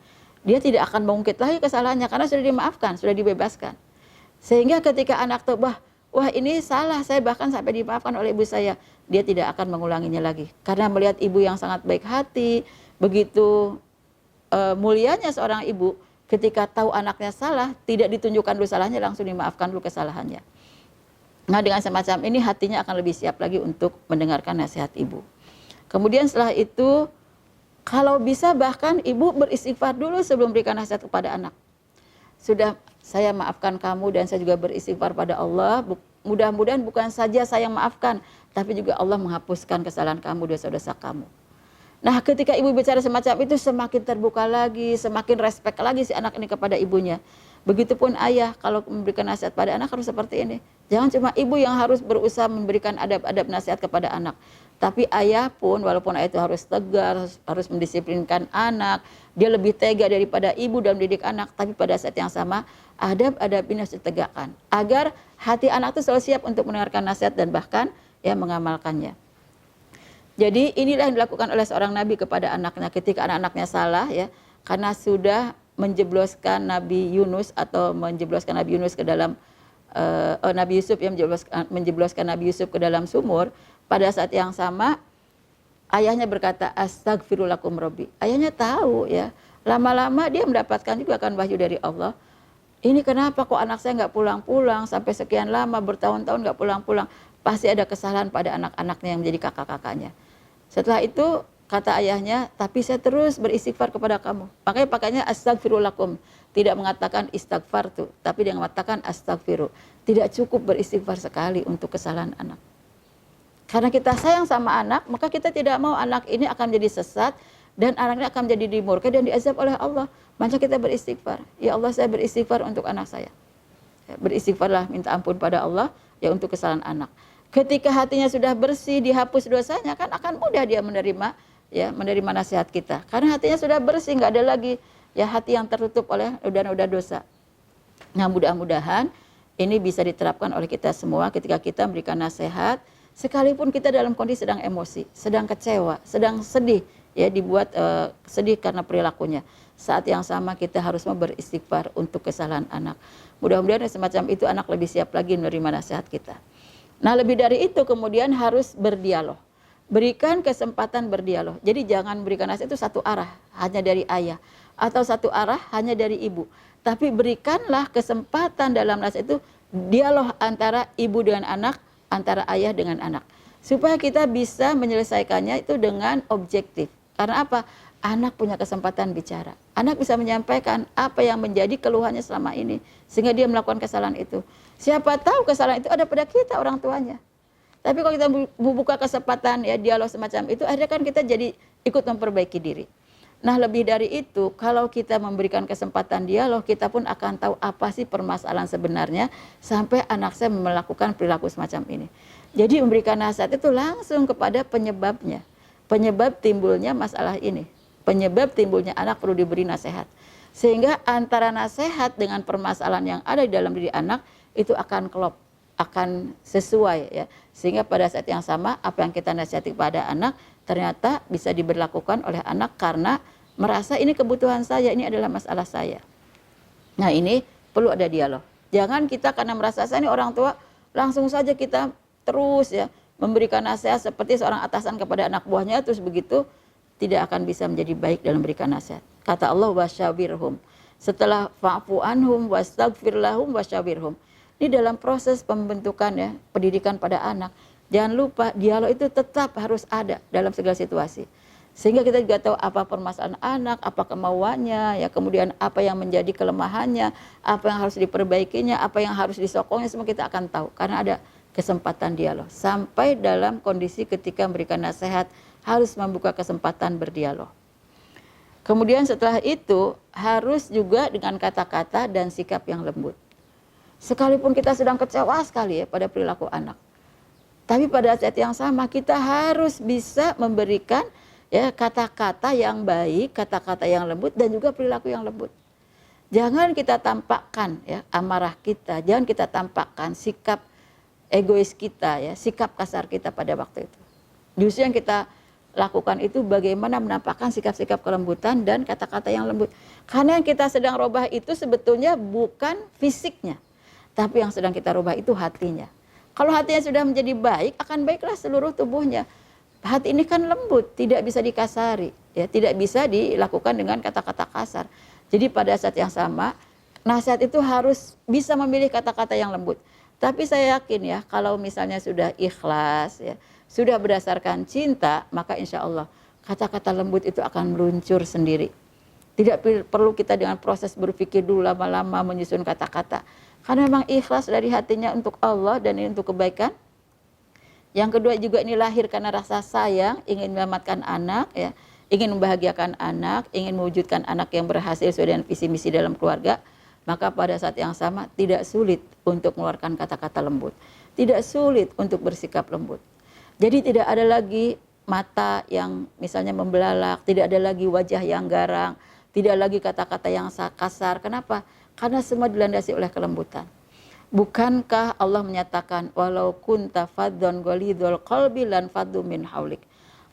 Dia tidak akan mengungkit lagi kesalahannya karena sudah dimaafkan, sudah dibebaskan. Sehingga ketika anak tuh, wah ini salah, saya bahkan sampai dimaafkan oleh ibu saya, dia tidak akan mengulanginya lagi. Karena melihat ibu yang sangat baik hati, begitu mulianya seorang ibu, ketika tahu anaknya salah, tidak ditunjukkan dulu salahnya, langsung dimaafkan dulu kesalahannya. Nah dengan semacam ini hatinya akan lebih siap lagi untuk mendengarkan nasihat ibu. Kemudian setelah itu, kalau bisa bahkan ibu beristighfar dulu sebelum berikan nasihat kepada anak. Sudah saya maafkan kamu dan saya juga beristighfar pada Allah. Mudah-mudahan bukan saja saya maafkan, tapi juga Allah menghapuskan kesalahan kamu, dosa-dosa kamu. Nah ketika ibu bicara semacam itu, semakin terbuka lagi, semakin respect lagi si anak ini kepada ibunya. Begitupun ayah kalau memberikan nasihat pada anak harus seperti ini. Jangan cuma ibu yang harus berusaha memberikan adab-adab nasihat kepada anak. Tapi ayah pun walaupun ayah itu harus tegas, harus mendisiplinkan anak, dia lebih tega daripada ibu dalam mendidik anak. Tapi pada saat yang sama, adab-adab ini harus ditegakkan. Agar hati anak itu selalu siap untuk mendengarkan nasihat dan bahkan ya mengamalkannya. Jadi inilah yang dilakukan oleh seorang nabi kepada anaknya ketika anak-anaknya salah ya. Karena sudah menjebloskan Nabi Yunus atau menjebloskan Nabi Yunus ke dalam Nabi Yusuf yang menjebloskan Nabi Yusuf ke dalam sumur. Pada saat yang sama ayahnya berkata astagfirullahaladzim Robbi. Ayahnya tahu ya, lama-lama dia mendapatkan juga kan wahyu dari Allah. Ini kenapa kok anak saya nggak pulang-pulang sampai sekian lama, bertahun-tahun nggak pulang-pulang. Pasti ada kesalahan pada anak-anaknya yang menjadi kakak-kakaknya. Setelah itu kata ayahnya, tapi saya terus beristighfar kepada kamu. Makanya pakainya astagfirullahaladzim. Tidak mengatakan istighfar tuh, tapi dia mengatakan astagfiru. Tidak cukup beristighfar sekali untuk kesalahan anak. Karena kita sayang sama anak, maka kita tidak mau anak ini akan menjadi sesat dan anaknya akan menjadi dimurkai dan diazab oleh Allah. Maka kita beristighfar. Ya Allah, saya beristighfar untuk anak saya. Beristighfarlah, minta ampun pada Allah ya untuk kesalahan anak. Ketika hatinya sudah bersih, dihapus dosanya, kan akan mudah dia menerima nasihat kita. Karena hatinya sudah bersih, nggak ada lagi ya hati yang tertutup oleh noda-noda dosa. Nah mudah-mudahan ini bisa diterapkan oleh kita semua ketika kita memberikan nasihat, sekalipun kita dalam kondisi sedang emosi, sedang kecewa, sedang sedih, ya dibuat sedih karena perilakunya. Saat yang sama kita harus beristighfar untuk kesalahan anak. Mudah-mudahan semacam itu anak lebih siap lagi menerima nasihat kita. Nah lebih dari itu kemudian harus berdialog. Berikan kesempatan berdialog. Jadi jangan berikan nasihat itu satu arah, hanya dari ayah. Atau satu arah hanya dari ibu. Tapi berikanlah kesempatan dalam nasihat itu dialog antara ibu dengan anak, antara ayah dengan anak. Supaya kita bisa menyelesaikannya itu dengan objektif. Karena apa? Anak punya kesempatan bicara. Anak bisa menyampaikan apa yang menjadi keluhannya selama ini. Sehingga dia melakukan kesalahan itu. Siapa tahu kesalahan itu ada pada kita orang tuanya. Tapi kalau kita buka kesempatan ya dialog semacam itu, akhirnya kan kita jadi ikut memperbaiki diri. Nah lebih dari itu, kalau kita memberikan kesempatan dialog, kita pun akan tahu apa sih permasalahan sebenarnya sampai anak saya melakukan perilaku semacam ini. Jadi memberikan nasihat itu langsung kepada penyebabnya. Penyebab timbulnya masalah ini. Penyebab timbulnya anak perlu diberi nasihat. Sehingga antara nasihat dengan permasalahan yang ada di dalam diri anak itu akan klop, akan sesuai ya. Sehingga pada saat yang sama apa yang kita nasihati kepada anak ternyata bisa diberlakukan oleh anak karena merasa ini kebutuhan saya, ini adalah masalah saya. Nah ini perlu ada dialog. Jangan kita karena merasa saya ini orang tua langsung saja kita terus ya memberikan nasihat seperti seorang atasan kepada anak buahnya, terus begitu tidak akan bisa menjadi baik dalam memberikan nasihat. Kata Allah wasyawirhum, setelah fa'fu anhum wastaghfir lahum wasyawirhum. Ini dalam proses pembentukan ya, pendidikan pada anak. Jangan lupa dialog itu tetap harus ada dalam segala situasi. Sehingga kita juga tahu apa permasalahan anak, apa kemauannya, ya kemudian apa yang menjadi kelemahannya, apa yang harus diperbaikinya, apa yang harus disokongnya, semua kita akan tahu. Karena ada kesempatan dialog. Sampai dalam kondisi ketika memberikan nasihat, harus membuka kesempatan berdialog. Kemudian setelah itu, harus juga dengan kata-kata dan sikap yang lembut. Sekalipun kita sedang kecewa sekali ya pada perilaku anak. Tapi pada saat yang sama kita harus bisa memberikan ya kata-kata yang baik, kata-kata yang lembut dan juga perilaku yang lembut. Jangan kita tampakkan ya amarah kita, jangan kita tampakkan sikap egois kita ya, sikap kasar kita pada waktu itu. Justru yang kita lakukan itu bagaimana menampakkan sikap-sikap kelembutan dan kata-kata yang lembut. Karena yang kita sedang rubah itu sebetulnya bukan fisiknya, tapi yang sedang kita rubah itu hatinya. Kalau hatinya sudah menjadi baik, akan baiklah seluruh tubuhnya. Hati ini kan lembut, tidak bisa dikasari, ya, tidak bisa dilakukan dengan kata-kata kasar. Jadi pada saat yang sama, nasihat itu harus bisa memilih kata-kata yang lembut. Tapi saya yakin ya, kalau misalnya sudah ikhlas, ya, sudah berdasarkan cinta, maka insya Allah kata-kata lembut itu akan meluncur sendiri. Tidak perlu kita dengan proses berpikir dulu lama-lama menyusun kata-kata. Karena memang ikhlas dari hatinya untuk Allah dan ini untuk kebaikan. Yang kedua juga ini lahir karena rasa sayang, ingin menyelamatkan anak, ya, ingin membahagiakan anak, ingin mewujudkan anak yang berhasil sesuai dengan visi misi dalam keluarga. Maka pada saat yang sama tidak sulit untuk mengeluarkan kata-kata lembut. Tidak sulit untuk bersikap lembut. Jadi tidak ada lagi mata yang misalnya membelalak, tidak ada lagi wajah yang garang, tidak lagi kata-kata yang kasar. Kenapa? Karena semua dilandasi oleh kelembutan. Bukankah Allah menyatakan walau kunta faddan ghalidhal qalbi lan faddu min haulik.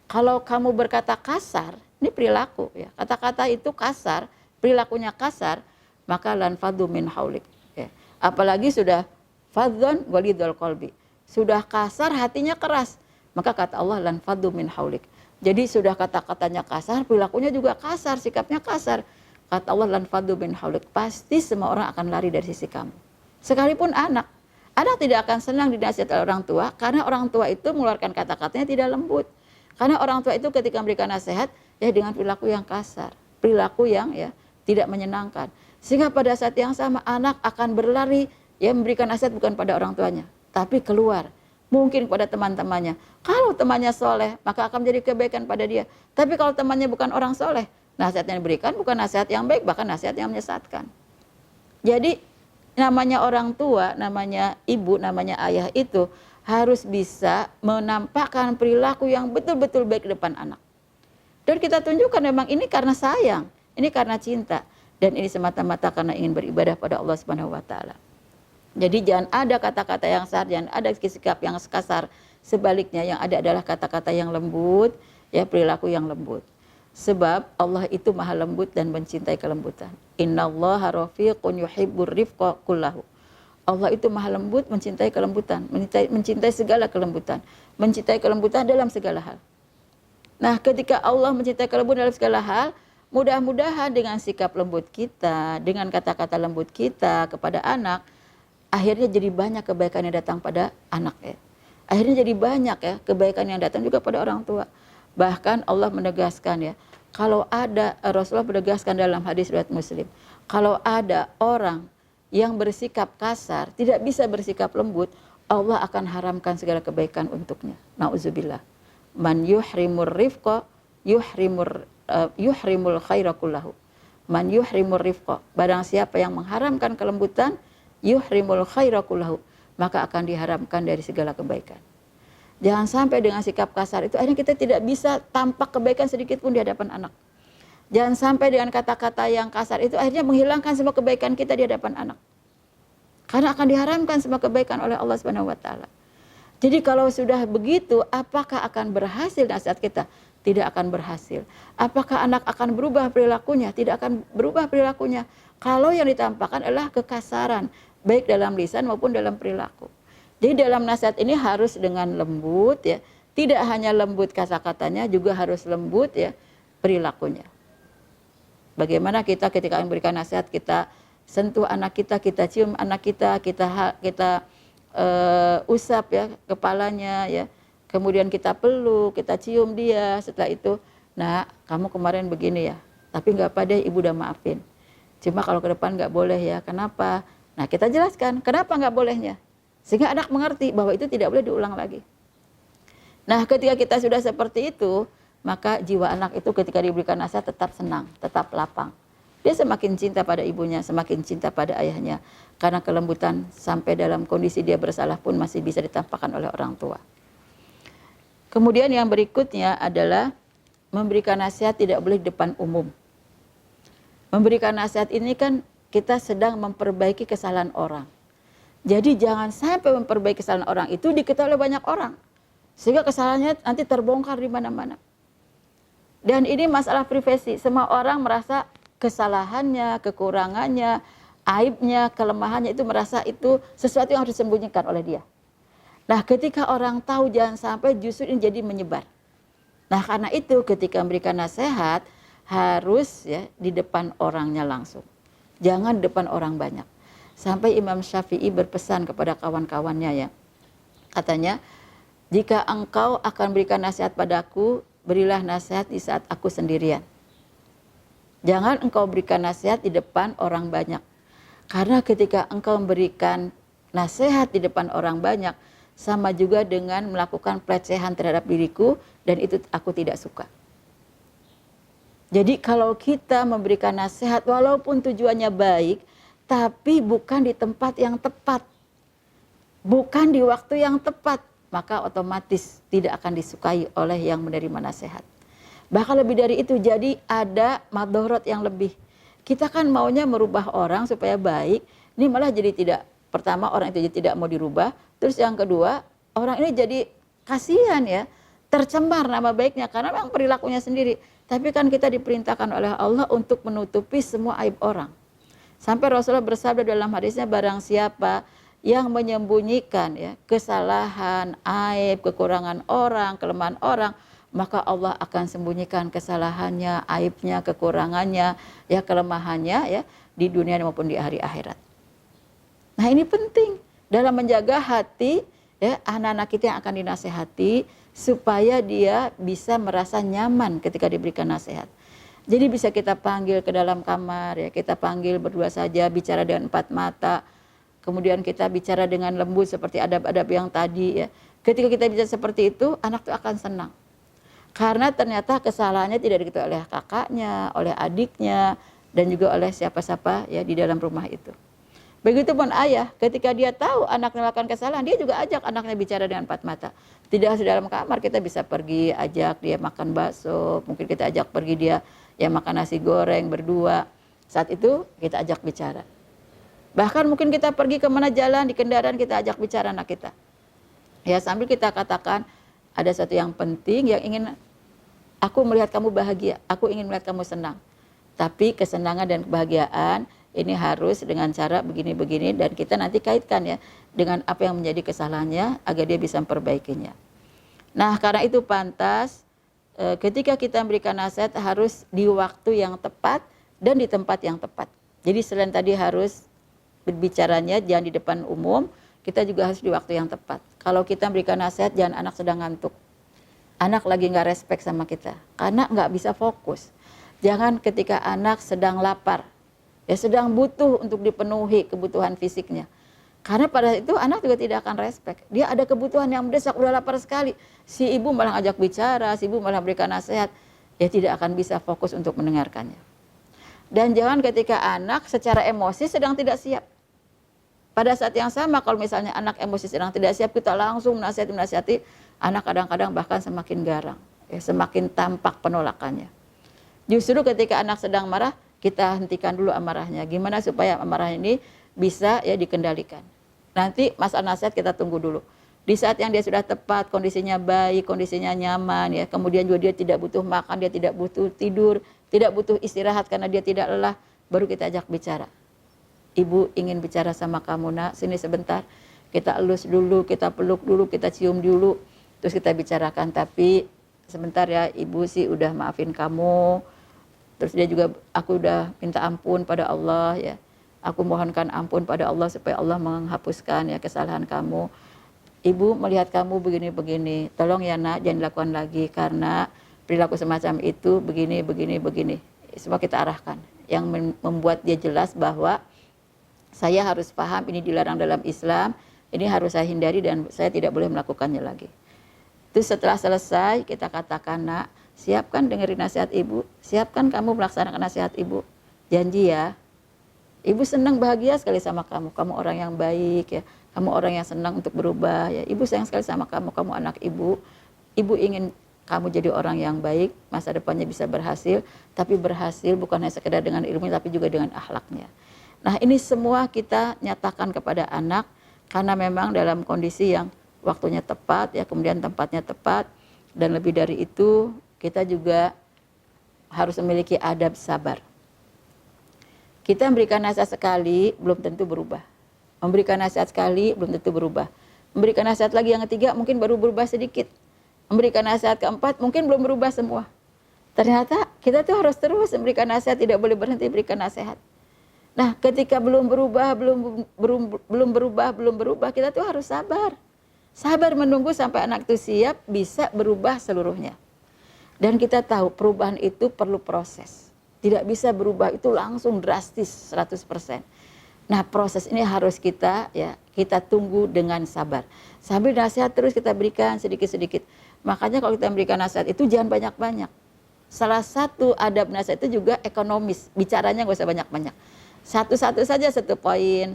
Kalau kamu berkata kasar, ini perilaku ya. Kata-kata itu kasar, perilakunya kasar, maka lan faddu min haulik ya. Apalagi sudah faddan ghalidhal qalbi. Sudah kasar, hatinya keras. Maka kata Allah lan faddu min haulik. Jadi sudah kata-katanya kasar, perilakunya juga kasar, sikapnya kasar. Kata Allah lan faddu min haulik, pasti semua orang akan lari dari sisi kamu. Sekalipun anak tidak akan senang dinasihati oleh orang tua karena orang tua itu mengeluarkan kata-katanya tidak lembut. Karena orang tua itu ketika memberikan nasihat ya dengan perilaku yang kasar, perilaku yang ya tidak menyenangkan. Sehingga pada saat yang sama anak akan berlari ya memberikan nasihat bukan pada orang tuanya, tapi keluar. Mungkin kepada teman-temannya. Kalau temannya soleh, maka akan menjadi kebaikan pada dia. Tapi kalau temannya bukan orang soleh, nasihat yang diberikan bukan nasihat yang baik, bahkan nasihat yang menyesatkan. Jadi namanya orang tua, namanya ibu, namanya ayah itu harus bisa menampakkan perilaku yang betul-betul baik di depan anak. Dan kita tunjukkan memang ini karena sayang, ini karena cinta, dan ini semata-mata karena ingin beribadah pada Allah Subhanahu wa taala. Jadi jangan ada kata-kata yang kasar, jangan ada sikap yang kasar. Sebaliknya yang ada adalah kata-kata yang lembut, ya perilaku yang lembut. Sebab Allah itu maha lembut dan mencintai kelembutan. Innallaha rafiqun yuhibbur rifqa kullahu. Allah itu maha lembut, mencintai kelembutan, mencintai segala kelembutan, mencintai kelembutan dalam segala hal. Nah, ketika Allah mencintai kelembutan dalam segala hal, mudah-mudahan dengan sikap lembut kita, dengan kata-kata lembut kita kepada anak, akhirnya jadi banyak kebaikan yang datang pada anak ya. Akhirnya jadi banyak ya kebaikan yang datang juga pada orang tua. Bahkan Allah menegaskan ya, kalau ada, Rasulullah menegaskan dalam hadis riwayat Muslim, kalau ada orang yang bersikap kasar, tidak bisa bersikap lembut, Allah akan haramkan segala kebaikan untuknya. Nauzubillah. Man yuhrimur rifqa yuhrimul khaira kullahu. Man yuhrimur rifqa, barang siapa yang mengharamkan kelembutan, yuhrimul khaira kullahu, maka akan diharamkan dari segala kebaikan. Jangan sampai dengan sikap kasar itu akhirnya kita tidak bisa tampak kebaikan sedikit pun di hadapan anak. Jangan sampai dengan kata-kata yang kasar itu akhirnya menghilangkan semua kebaikan kita di hadapan anak. Karena akan diharamkan semua kebaikan oleh Allah Subhanahu wa taala. Jadi kalau sudah begitu, apakah akan berhasil nasihat kita? Tidak akan berhasil. Apakah anak akan berubah perilakunya? Tidak akan berubah perilakunya. Kalau yang ditampakkan adalah kekasaran, baik dalam lisan maupun dalam perilaku. Jadi dalam nasihat ini harus dengan lembut ya. Tidak hanya lembut kata-katanya, juga harus lembut ya perilakunya. Bagaimana kita ketika memberikan nasihat kita sentuh anak kita, kita cium anak kita, kita usap ya kepalanya ya. Kemudian kita peluk, kita cium dia. Setelah itu, "Nak, kamu kemarin begini ya. Tapi nggak apa deh, ibu udah maafin. Cuma kalau ke depan nggak boleh ya. Kenapa?" Nah, kita jelaskan kenapa nggak bolehnya. Sehingga anak mengerti bahwa itu tidak boleh diulang lagi. Nah, ketika kita sudah seperti itu, maka jiwa anak itu ketika diberikan nasihat tetap senang, tetap lapang. Dia semakin cinta pada ibunya, semakin cinta pada ayahnya. Karena kelembutan sampai dalam kondisi dia bersalah pun masih bisa ditampakkan oleh orang tua. Kemudian yang berikutnya adalah memberikan nasihat tidak boleh di depan umum. Memberikan nasihat ini kan kita sedang memperbaiki kesalahan orang. Jadi jangan sampai memperbaiki kesalahan orang itu diketahui oleh banyak orang. Sehingga kesalahannya nanti terbongkar di mana-mana. Dan ini masalah privasi. Semua orang merasa kesalahannya, kekurangannya, aibnya, kelemahannya itu merasa itu sesuatu yang harus disembunyikan oleh dia. Nah, ketika orang tahu jangan sampai justru ini jadi menyebar. Nah, karena itu ketika memberikan nasihat harus ya di depan orangnya langsung. Jangan di depan orang banyak. Sampai Imam Syafi'i berpesan kepada kawan-kawannya ya. Katanya, "Jika engkau akan berikan nasihat padaku, berilah nasihat di saat aku sendirian. Jangan engkau berikan nasihat di depan orang banyak. Karena ketika engkau memberikan nasihat di depan orang banyak, sama juga dengan melakukan pelecehan terhadap diriku, dan itu aku tidak suka." Jadi kalau kita memberikan nasihat walaupun tujuannya baik, tapi bukan di tempat yang tepat, bukan di waktu yang tepat, maka otomatis tidak akan disukai oleh yang menerima nasihat. Bahkan lebih dari itu, jadi ada madorot yang lebih. Kita kan maunya merubah orang supaya baik, ini malah jadi tidak. Pertama, orang itu jadi tidak mau dirubah. Terus yang kedua, orang ini jadi kasihan ya, tercemar nama baiknya karena memang perilakunya sendiri. Tapi kan kita diperintahkan oleh Allah untuk menutupi semua aib orang. Sampai Rasulullah bersabda dalam hadisnya, barang siapa yang menyembunyikan ya kesalahan, aib, kekurangan orang, kelemahan orang, maka Allah akan sembunyikan kesalahannya, aibnya, kekurangannya, ya kelemahannya ya di dunia maupun di hari akhirat. Nah, ini penting dalam menjaga hati ya anak-anak kita yang akan dinasehati supaya dia bisa merasa nyaman ketika diberikan nasihat. Jadi bisa kita panggil ke dalam kamar ya, kita panggil berdua saja, bicara dengan empat mata. Kemudian kita bicara dengan lembut seperti adab-adab yang tadi ya. Ketika kita bicara seperti itu, anak itu akan senang. Karena ternyata kesalahannya tidak diketahui oleh kakaknya, oleh adiknya, dan juga oleh siapa-siapa ya di dalam rumah itu. Begitupun ayah, ketika dia tahu anaknya melakukan kesalahan, dia juga ajak anaknya bicara dengan empat mata. Tidak harus di dalam kamar, kita bisa pergi, ajak dia makan bakso, mungkin kita ajak pergi dia ya makan nasi goreng berdua. Saat itu kita ajak bicara. Bahkan mungkin kita pergi kemana jalan, di kendaraan kita ajak bicara anak kita. Ya sambil kita katakan, ada sesuatu yang penting yang ingin aku melihat kamu bahagia, aku ingin melihat kamu senang. Tapi kesenangan dan kebahagiaan ini harus dengan cara begini-begini, dan kita nanti kaitkan ya dengan apa yang menjadi kesalahannya agar dia bisa memperbaikinya. Nah, karena itu pantas ketika kita memberikan nasihat harus di waktu yang tepat dan di tempat yang tepat. Jadi selain tadi harus berbicaranya jangan di depan umum, kita juga harus di waktu yang tepat. Kalau kita memberikan nasihat jangan anak sedang ngantuk, anak lagi nggak respect sama kita, karena nggak bisa fokus. Jangan ketika anak sedang lapar, ya sedang butuh untuk dipenuhi kebutuhan fisiknya. Karena pada itu anak juga tidak akan respect. Dia ada kebutuhan yang mendesak, udah lapar sekali. Si ibu malah ajak bicara, si ibu malah berikan nasihat, ya tidak akan bisa fokus untuk mendengarkannya. Dan jangan ketika anak secara emosi sedang tidak siap. Pada saat yang sama kalau misalnya anak emosi sedang tidak siap, kita langsung menasihati, anak kadang-kadang bahkan semakin garang, ya, semakin tampak penolakannya. Justru ketika anak sedang marah, kita hentikan dulu amarahnya. Gimana supaya amarah ini bisa ya dikendalikan. Nanti masalah nasihat kita tunggu dulu. Di saat yang dia sudah tepat, kondisinya baik, kondisinya nyaman ya. Kemudian juga dia tidak butuh makan, dia tidak butuh tidur, tidak butuh istirahat karena dia tidak lelah, baru kita ajak bicara. Ibu ingin bicara sama kamu, nak, sini sebentar. Kita elus dulu, kita peluk dulu, kita cium dulu. Terus kita bicarakan, tapi sebentar ya, ibu sih udah maafin kamu. Terus dia juga, aku udah minta ampun pada Allah ya. Aku mohonkan ampun pada Allah supaya Allah menghapuskan ya kesalahan kamu. Ibu melihat kamu begini-begini, tolong ya nak jangan dilakukan lagi karena perilaku semacam itu begini. Semua kita arahkan. Yang membuat dia jelas bahwa saya harus paham ini dilarang dalam Islam, ini harus saya hindari dan saya tidak boleh melakukannya lagi. Itu setelah selesai kita katakan, nak, siapkan dengerin nasihat ibu, siapkan kamu melaksanakan nasihat ibu. Janji ya, ibu senang bahagia sekali sama kamu orang yang baik ya, kamu orang yang senang untuk berubah ya, ibu sayang sekali sama kamu anak ibu ingin kamu jadi orang yang baik, masa depannya bisa berhasil, tapi berhasil bukan hanya sekedar dengan ilmu tapi juga dengan akhlaknya. Nah ini semua kita nyatakan kepada anak karena memang dalam kondisi yang waktunya tepat ya, kemudian tempatnya tepat, dan lebih dari itu kita juga harus memiliki adab sabar. Kita memberikan nasihat sekali belum tentu berubah, memberikan nasihat sekali belum tentu berubah, memberikan nasihat lagi yang ketiga mungkin baru berubah sedikit, memberikan nasihat keempat mungkin belum berubah semua. Ternyata kita tuh harus terus memberikan nasihat, tidak boleh berhenti berikan nasihat. Nah ketika belum berubah, kita tuh harus sabar. Sabar menunggu sampai anak itu siap bisa berubah seluruhnya. Dan kita tahu perubahan itu perlu proses. Tidak bisa berubah itu langsung drastis 100%. Nah proses ini harus kita tunggu dengan sabar. Sambil nasihat terus kita berikan sedikit-sedikit. Makanya kalau kita memberikan nasihat itu jangan banyak-banyak. Salah satu adab nasihat itu juga ekonomis. Bicaranya nggak usah banyak-banyak. Satu-satu saja, satu poin.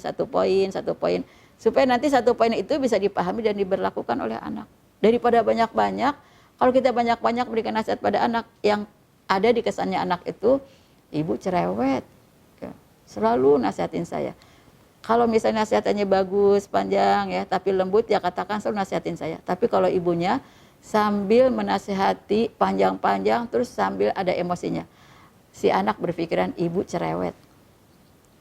Supaya nanti satu poin itu bisa dipahami dan diberlakukan oleh anak. Daripada banyak-banyak, kalau kita banyak-banyak berikan nasihat pada anak, yang ada di kesannya anak itu, ibu cerewet, selalu nasihatin saya. Kalau misalnya nasihatannya bagus, panjang ya, tapi lembut, ya katakan selalu nasihatin saya. Tapi kalau ibunya sambil menasihati panjang-panjang, terus sambil ada emosinya, si anak berpikiran ibu cerewet,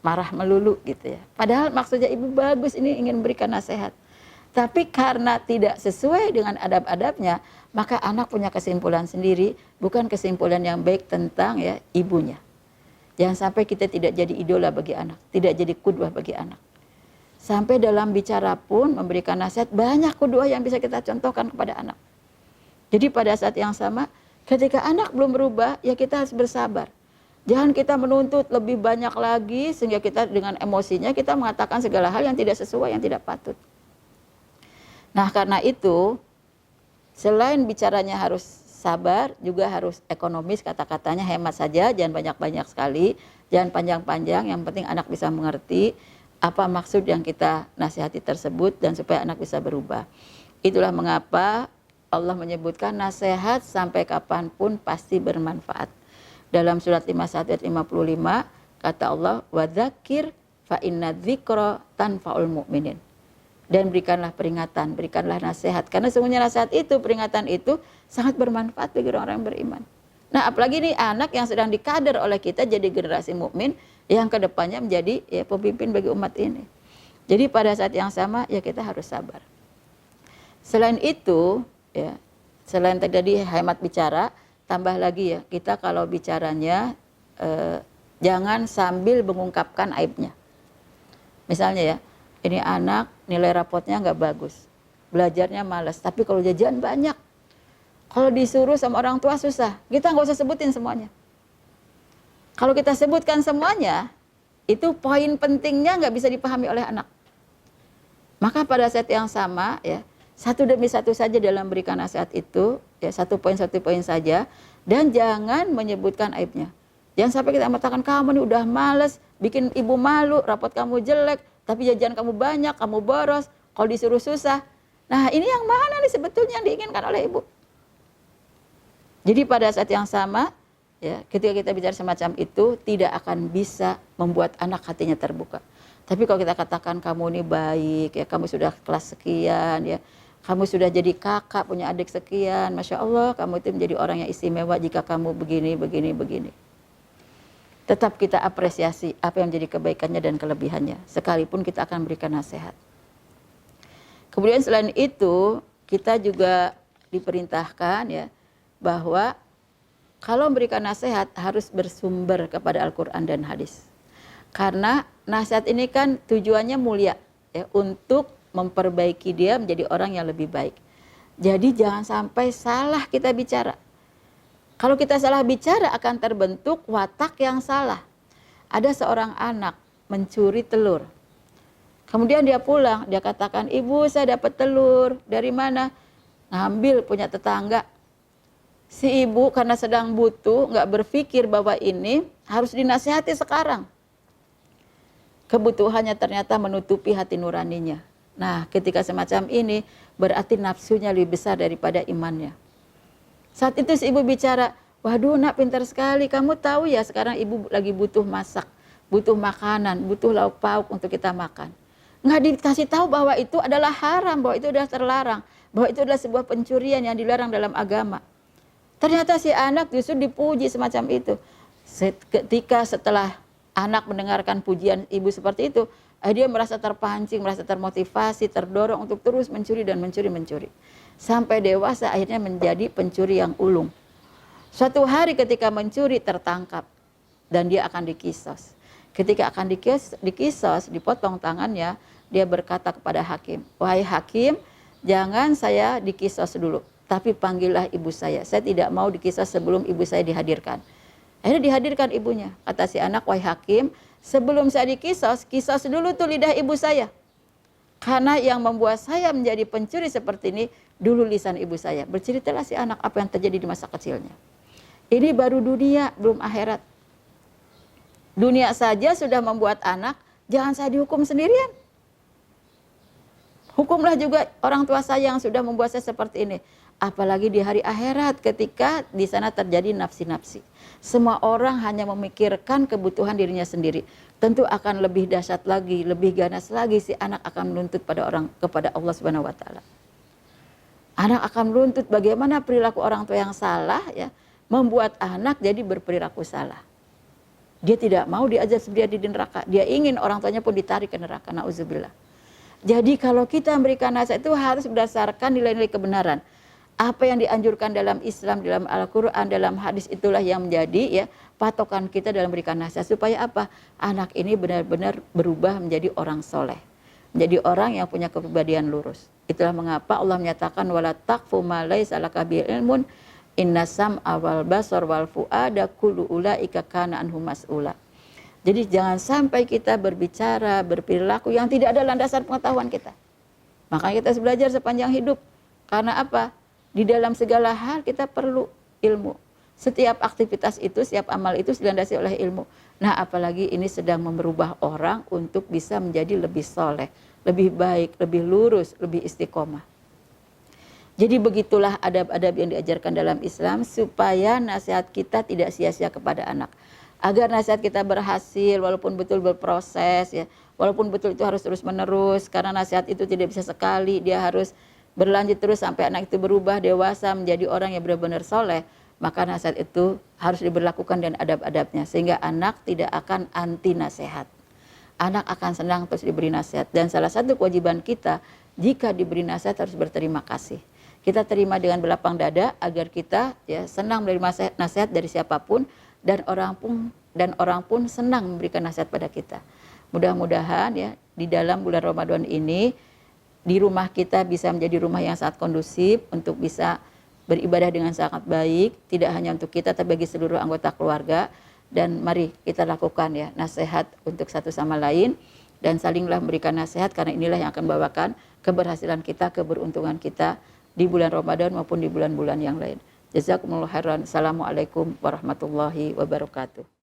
marah melulu gitu ya. Padahal maksudnya ibu bagus, ini ingin memberikan nasihat. Tapi karena tidak sesuai dengan adab-adabnya, maka anak punya kesimpulan sendiri, bukan kesimpulan yang baik tentang ya ibunya. Jangan sampai kita tidak jadi idola bagi anak, tidak jadi qudwah bagi anak. Sampai dalam bicara pun memberikan nasihat, banyak qudwah yang bisa kita contohkan kepada anak. Jadi pada saat yang sama, ketika anak belum berubah, ya kita harus bersabar. Jangan kita menuntut lebih banyak lagi sehingga kita dengan emosinya kita mengatakan segala hal yang tidak sesuai, yang tidak patut. Nah karena itu, selain bicaranya harus sabar, juga harus ekonomis, kata-katanya hemat saja, jangan banyak-banyak sekali, jangan panjang-panjang, yang penting anak bisa mengerti apa maksud yang kita nasihati tersebut dan supaya anak bisa berubah. Itulah mengapa Allah menyebutkan nasihat sampai kapanpun pasti bermanfaat. Dalam surat 51 ayat 55 kata Allah, wadzakir fa inna dzikra tanfa'ul mu'minin. Dan berikanlah peringatan, berikanlah nasihat. Karena sesungguhnya nasihat itu, peringatan itu sangat bermanfaat bagi orang-orang yang beriman. Nah apalagi nih anak yang sedang dikader oleh kita jadi generasi mukmin yang kedepannya menjadi ya pemimpin bagi umat ini. Jadi pada saat yang sama ya kita harus sabar. Selain itu ya, selain terjadi hemat bicara, tambah lagi ya kita kalau bicaranya jangan sambil mengungkapkan aibnya. Misalnya ya, ini anak nilai rapotnya nggak bagus, belajarnya malas, tapi kalau jajan banyak, kalau disuruh sama orang tua susah, kita nggak usah sebutin semuanya. Kalau kita sebutkan semuanya, itu poin pentingnya nggak bisa dipahami oleh anak. Maka pada saat yang sama ya, satu demi satu saja dalam berikan nasihat itu, ya satu poin saja, dan jangan menyebutkan aibnya. Jangan sampai kita mengatakan kamu ini udah malas, bikin ibu malu, rapot kamu jelek, tapi jajan kamu banyak, kamu boros, kalau disuruh susah. Nah ini yang mana nih sebetulnya yang diinginkan oleh ibu. Jadi pada saat yang sama, ya, ketika kita bicara semacam itu, tidak akan bisa membuat anak hatinya terbuka. Tapi kalau kita katakan kamu ini baik, ya kamu sudah kelas sekian, ya kamu sudah jadi kakak, punya adik sekian, Masya Allah kamu itu menjadi orang yang istimewa jika kamu begini. Tetap kita apresiasi apa yang menjadi kebaikannya dan kelebihannya, sekalipun kita akan berikan nasihat. Kemudian selain itu, kita juga diperintahkan ya, bahwa kalau memberikan nasihat harus bersumber kepada Al-Quran dan hadis. Karena nasihat ini kan tujuannya mulia ya, untuk memperbaiki dia menjadi orang yang lebih baik. Jadi jangan sampai salah kita bicara. Kalau kita salah bicara akan terbentuk watak yang salah. Ada seorang anak mencuri telur. Kemudian dia pulang, dia katakan, "Ibu, saya dapat telur." "Dari mana?" "Ngambil punya tetangga." Si ibu karena sedang butuh, nggak berpikir bahwa ini harus dinasihati sekarang. Kebutuhannya ternyata menutupi hati nuraninya. Nah, ketika semacam ini, berarti nafsunya lebih besar daripada imannya. Saat itu si ibu bicara, "Waduh nak, pintar sekali, kamu tahu ya sekarang ibu lagi butuh masak, butuh makanan, butuh lauk pauk untuk kita makan." Nggak dikasih tahu bahwa itu adalah haram, bahwa itu adalah terlarang, bahwa itu adalah sebuah pencurian yang dilarang dalam agama. Ternyata si anak justru dipuji semacam itu. Ketika setelah anak mendengarkan pujian ibu seperti itu, dia merasa terpancing, merasa termotivasi, terdorong untuk terus mencuri dan mencuri. Sampai dewasa akhirnya menjadi pencuri yang ulung. Suatu hari ketika mencuri tertangkap dan dia akan dikisos. Ketika akan dikisos, dipotong tangannya, dia berkata kepada hakim, "Wahai hakim, jangan saya dikisos dulu, tapi panggillah ibu saya. Saya tidak mau dikisos sebelum ibu saya dihadirkan." Akhirnya dihadirkan ibunya. Kata si anak, "Wahai hakim, sebelum saya dikisos, kisos dulu tuh lidah ibu saya. Karena yang membuat saya menjadi pencuri seperti ini, dulu lisan ibu saya." Berceritalah si anak apa yang terjadi di masa kecilnya. Ini baru dunia, belum akhirat. Dunia saja sudah membuat anak, jangan saya dihukum sendirian. Hukumlah juga orang tua saya yang sudah membuat saya seperti ini. Apalagi di hari akhirat ketika di sana terjadi nafsi-nafsi. Semua orang hanya memikirkan kebutuhan dirinya sendiri. Tentu akan lebih dahsyat lagi, lebih ganas lagi si anak akan menuntut kepada Allah Subhanahu wa taala. Anak akan menuntut bagaimana perilaku orang tua yang salah ya, membuat anak jadi berperilaku salah. Dia tidak mau diajar sedia di neraka. Dia ingin orang tuanya pun ditarik ke neraka. Nauzubillah. Jadi kalau kita memberikan nasihat itu harus berdasarkan nilai-nilai kebenaran. Apa yang dianjurkan dalam Islam, dalam Al-Quran, dalam hadis itulah yang menjadi ya patokan kita dalam memberikan nasihat. Supaya apa? Anak ini benar-benar berubah menjadi orang soleh. Menjadi orang yang punya kepribadian lurus. Itulah mengapa Allah menyatakan wala taqfu ma laisa laka bihi ilmun. Inna sam'a wal basar wal fu'ada kullu ulaika kana anhu mas'ula. Jadi jangan sampai kita berbicara, berperilaku yang tidak ada landasan pengetahuan kita. Makanya kita harus belajar sepanjang hidup. Karena apa? Di dalam segala hal kita perlu ilmu. Setiap aktivitas itu, setiap amal itu dilandasi oleh ilmu. Nah apalagi ini sedang merubah orang untuk bisa menjadi lebih soleh, lebih baik, lebih lurus, lebih istiqomah. Jadi begitulah adab-adab yang diajarkan dalam Islam supaya nasihat kita tidak sia-sia kepada anak. Agar nasihat kita berhasil walaupun betul berproses ya. Walaupun betul itu harus terus menerus karena nasihat itu tidak bisa sekali, dia harus berlanjut terus sampai anak itu berubah dewasa menjadi orang yang benar-benar soleh. Maka nasihat itu harus diberlakukan dan adab-adabnya sehingga anak tidak akan anti nasihat. Anak akan senang terus diberi nasihat dan salah satu kewajiban kita jika diberi nasihat harus berterima kasih. Kita terima dengan belapang dada agar kita ya senang menerima nasihat dari siapapun dan orang pun senang memberikan nasihat pada kita. Mudah-mudahan ya di dalam bulan Ramadan ini di rumah kita bisa menjadi rumah yang sangat kondusif untuk bisa beribadah dengan sangat baik, tidak hanya untuk kita tapi bagi seluruh anggota keluarga. Dan mari kita lakukan ya nasihat untuk satu sama lain dan salinglah memberikan nasihat karena inilah yang akan membawakan keberhasilan kita, keberuntungan kita di bulan Ramadan maupun di bulan-bulan yang lain. Jazakumullah khairan. Assalamualaikum warahmatullahi wabarakatuh.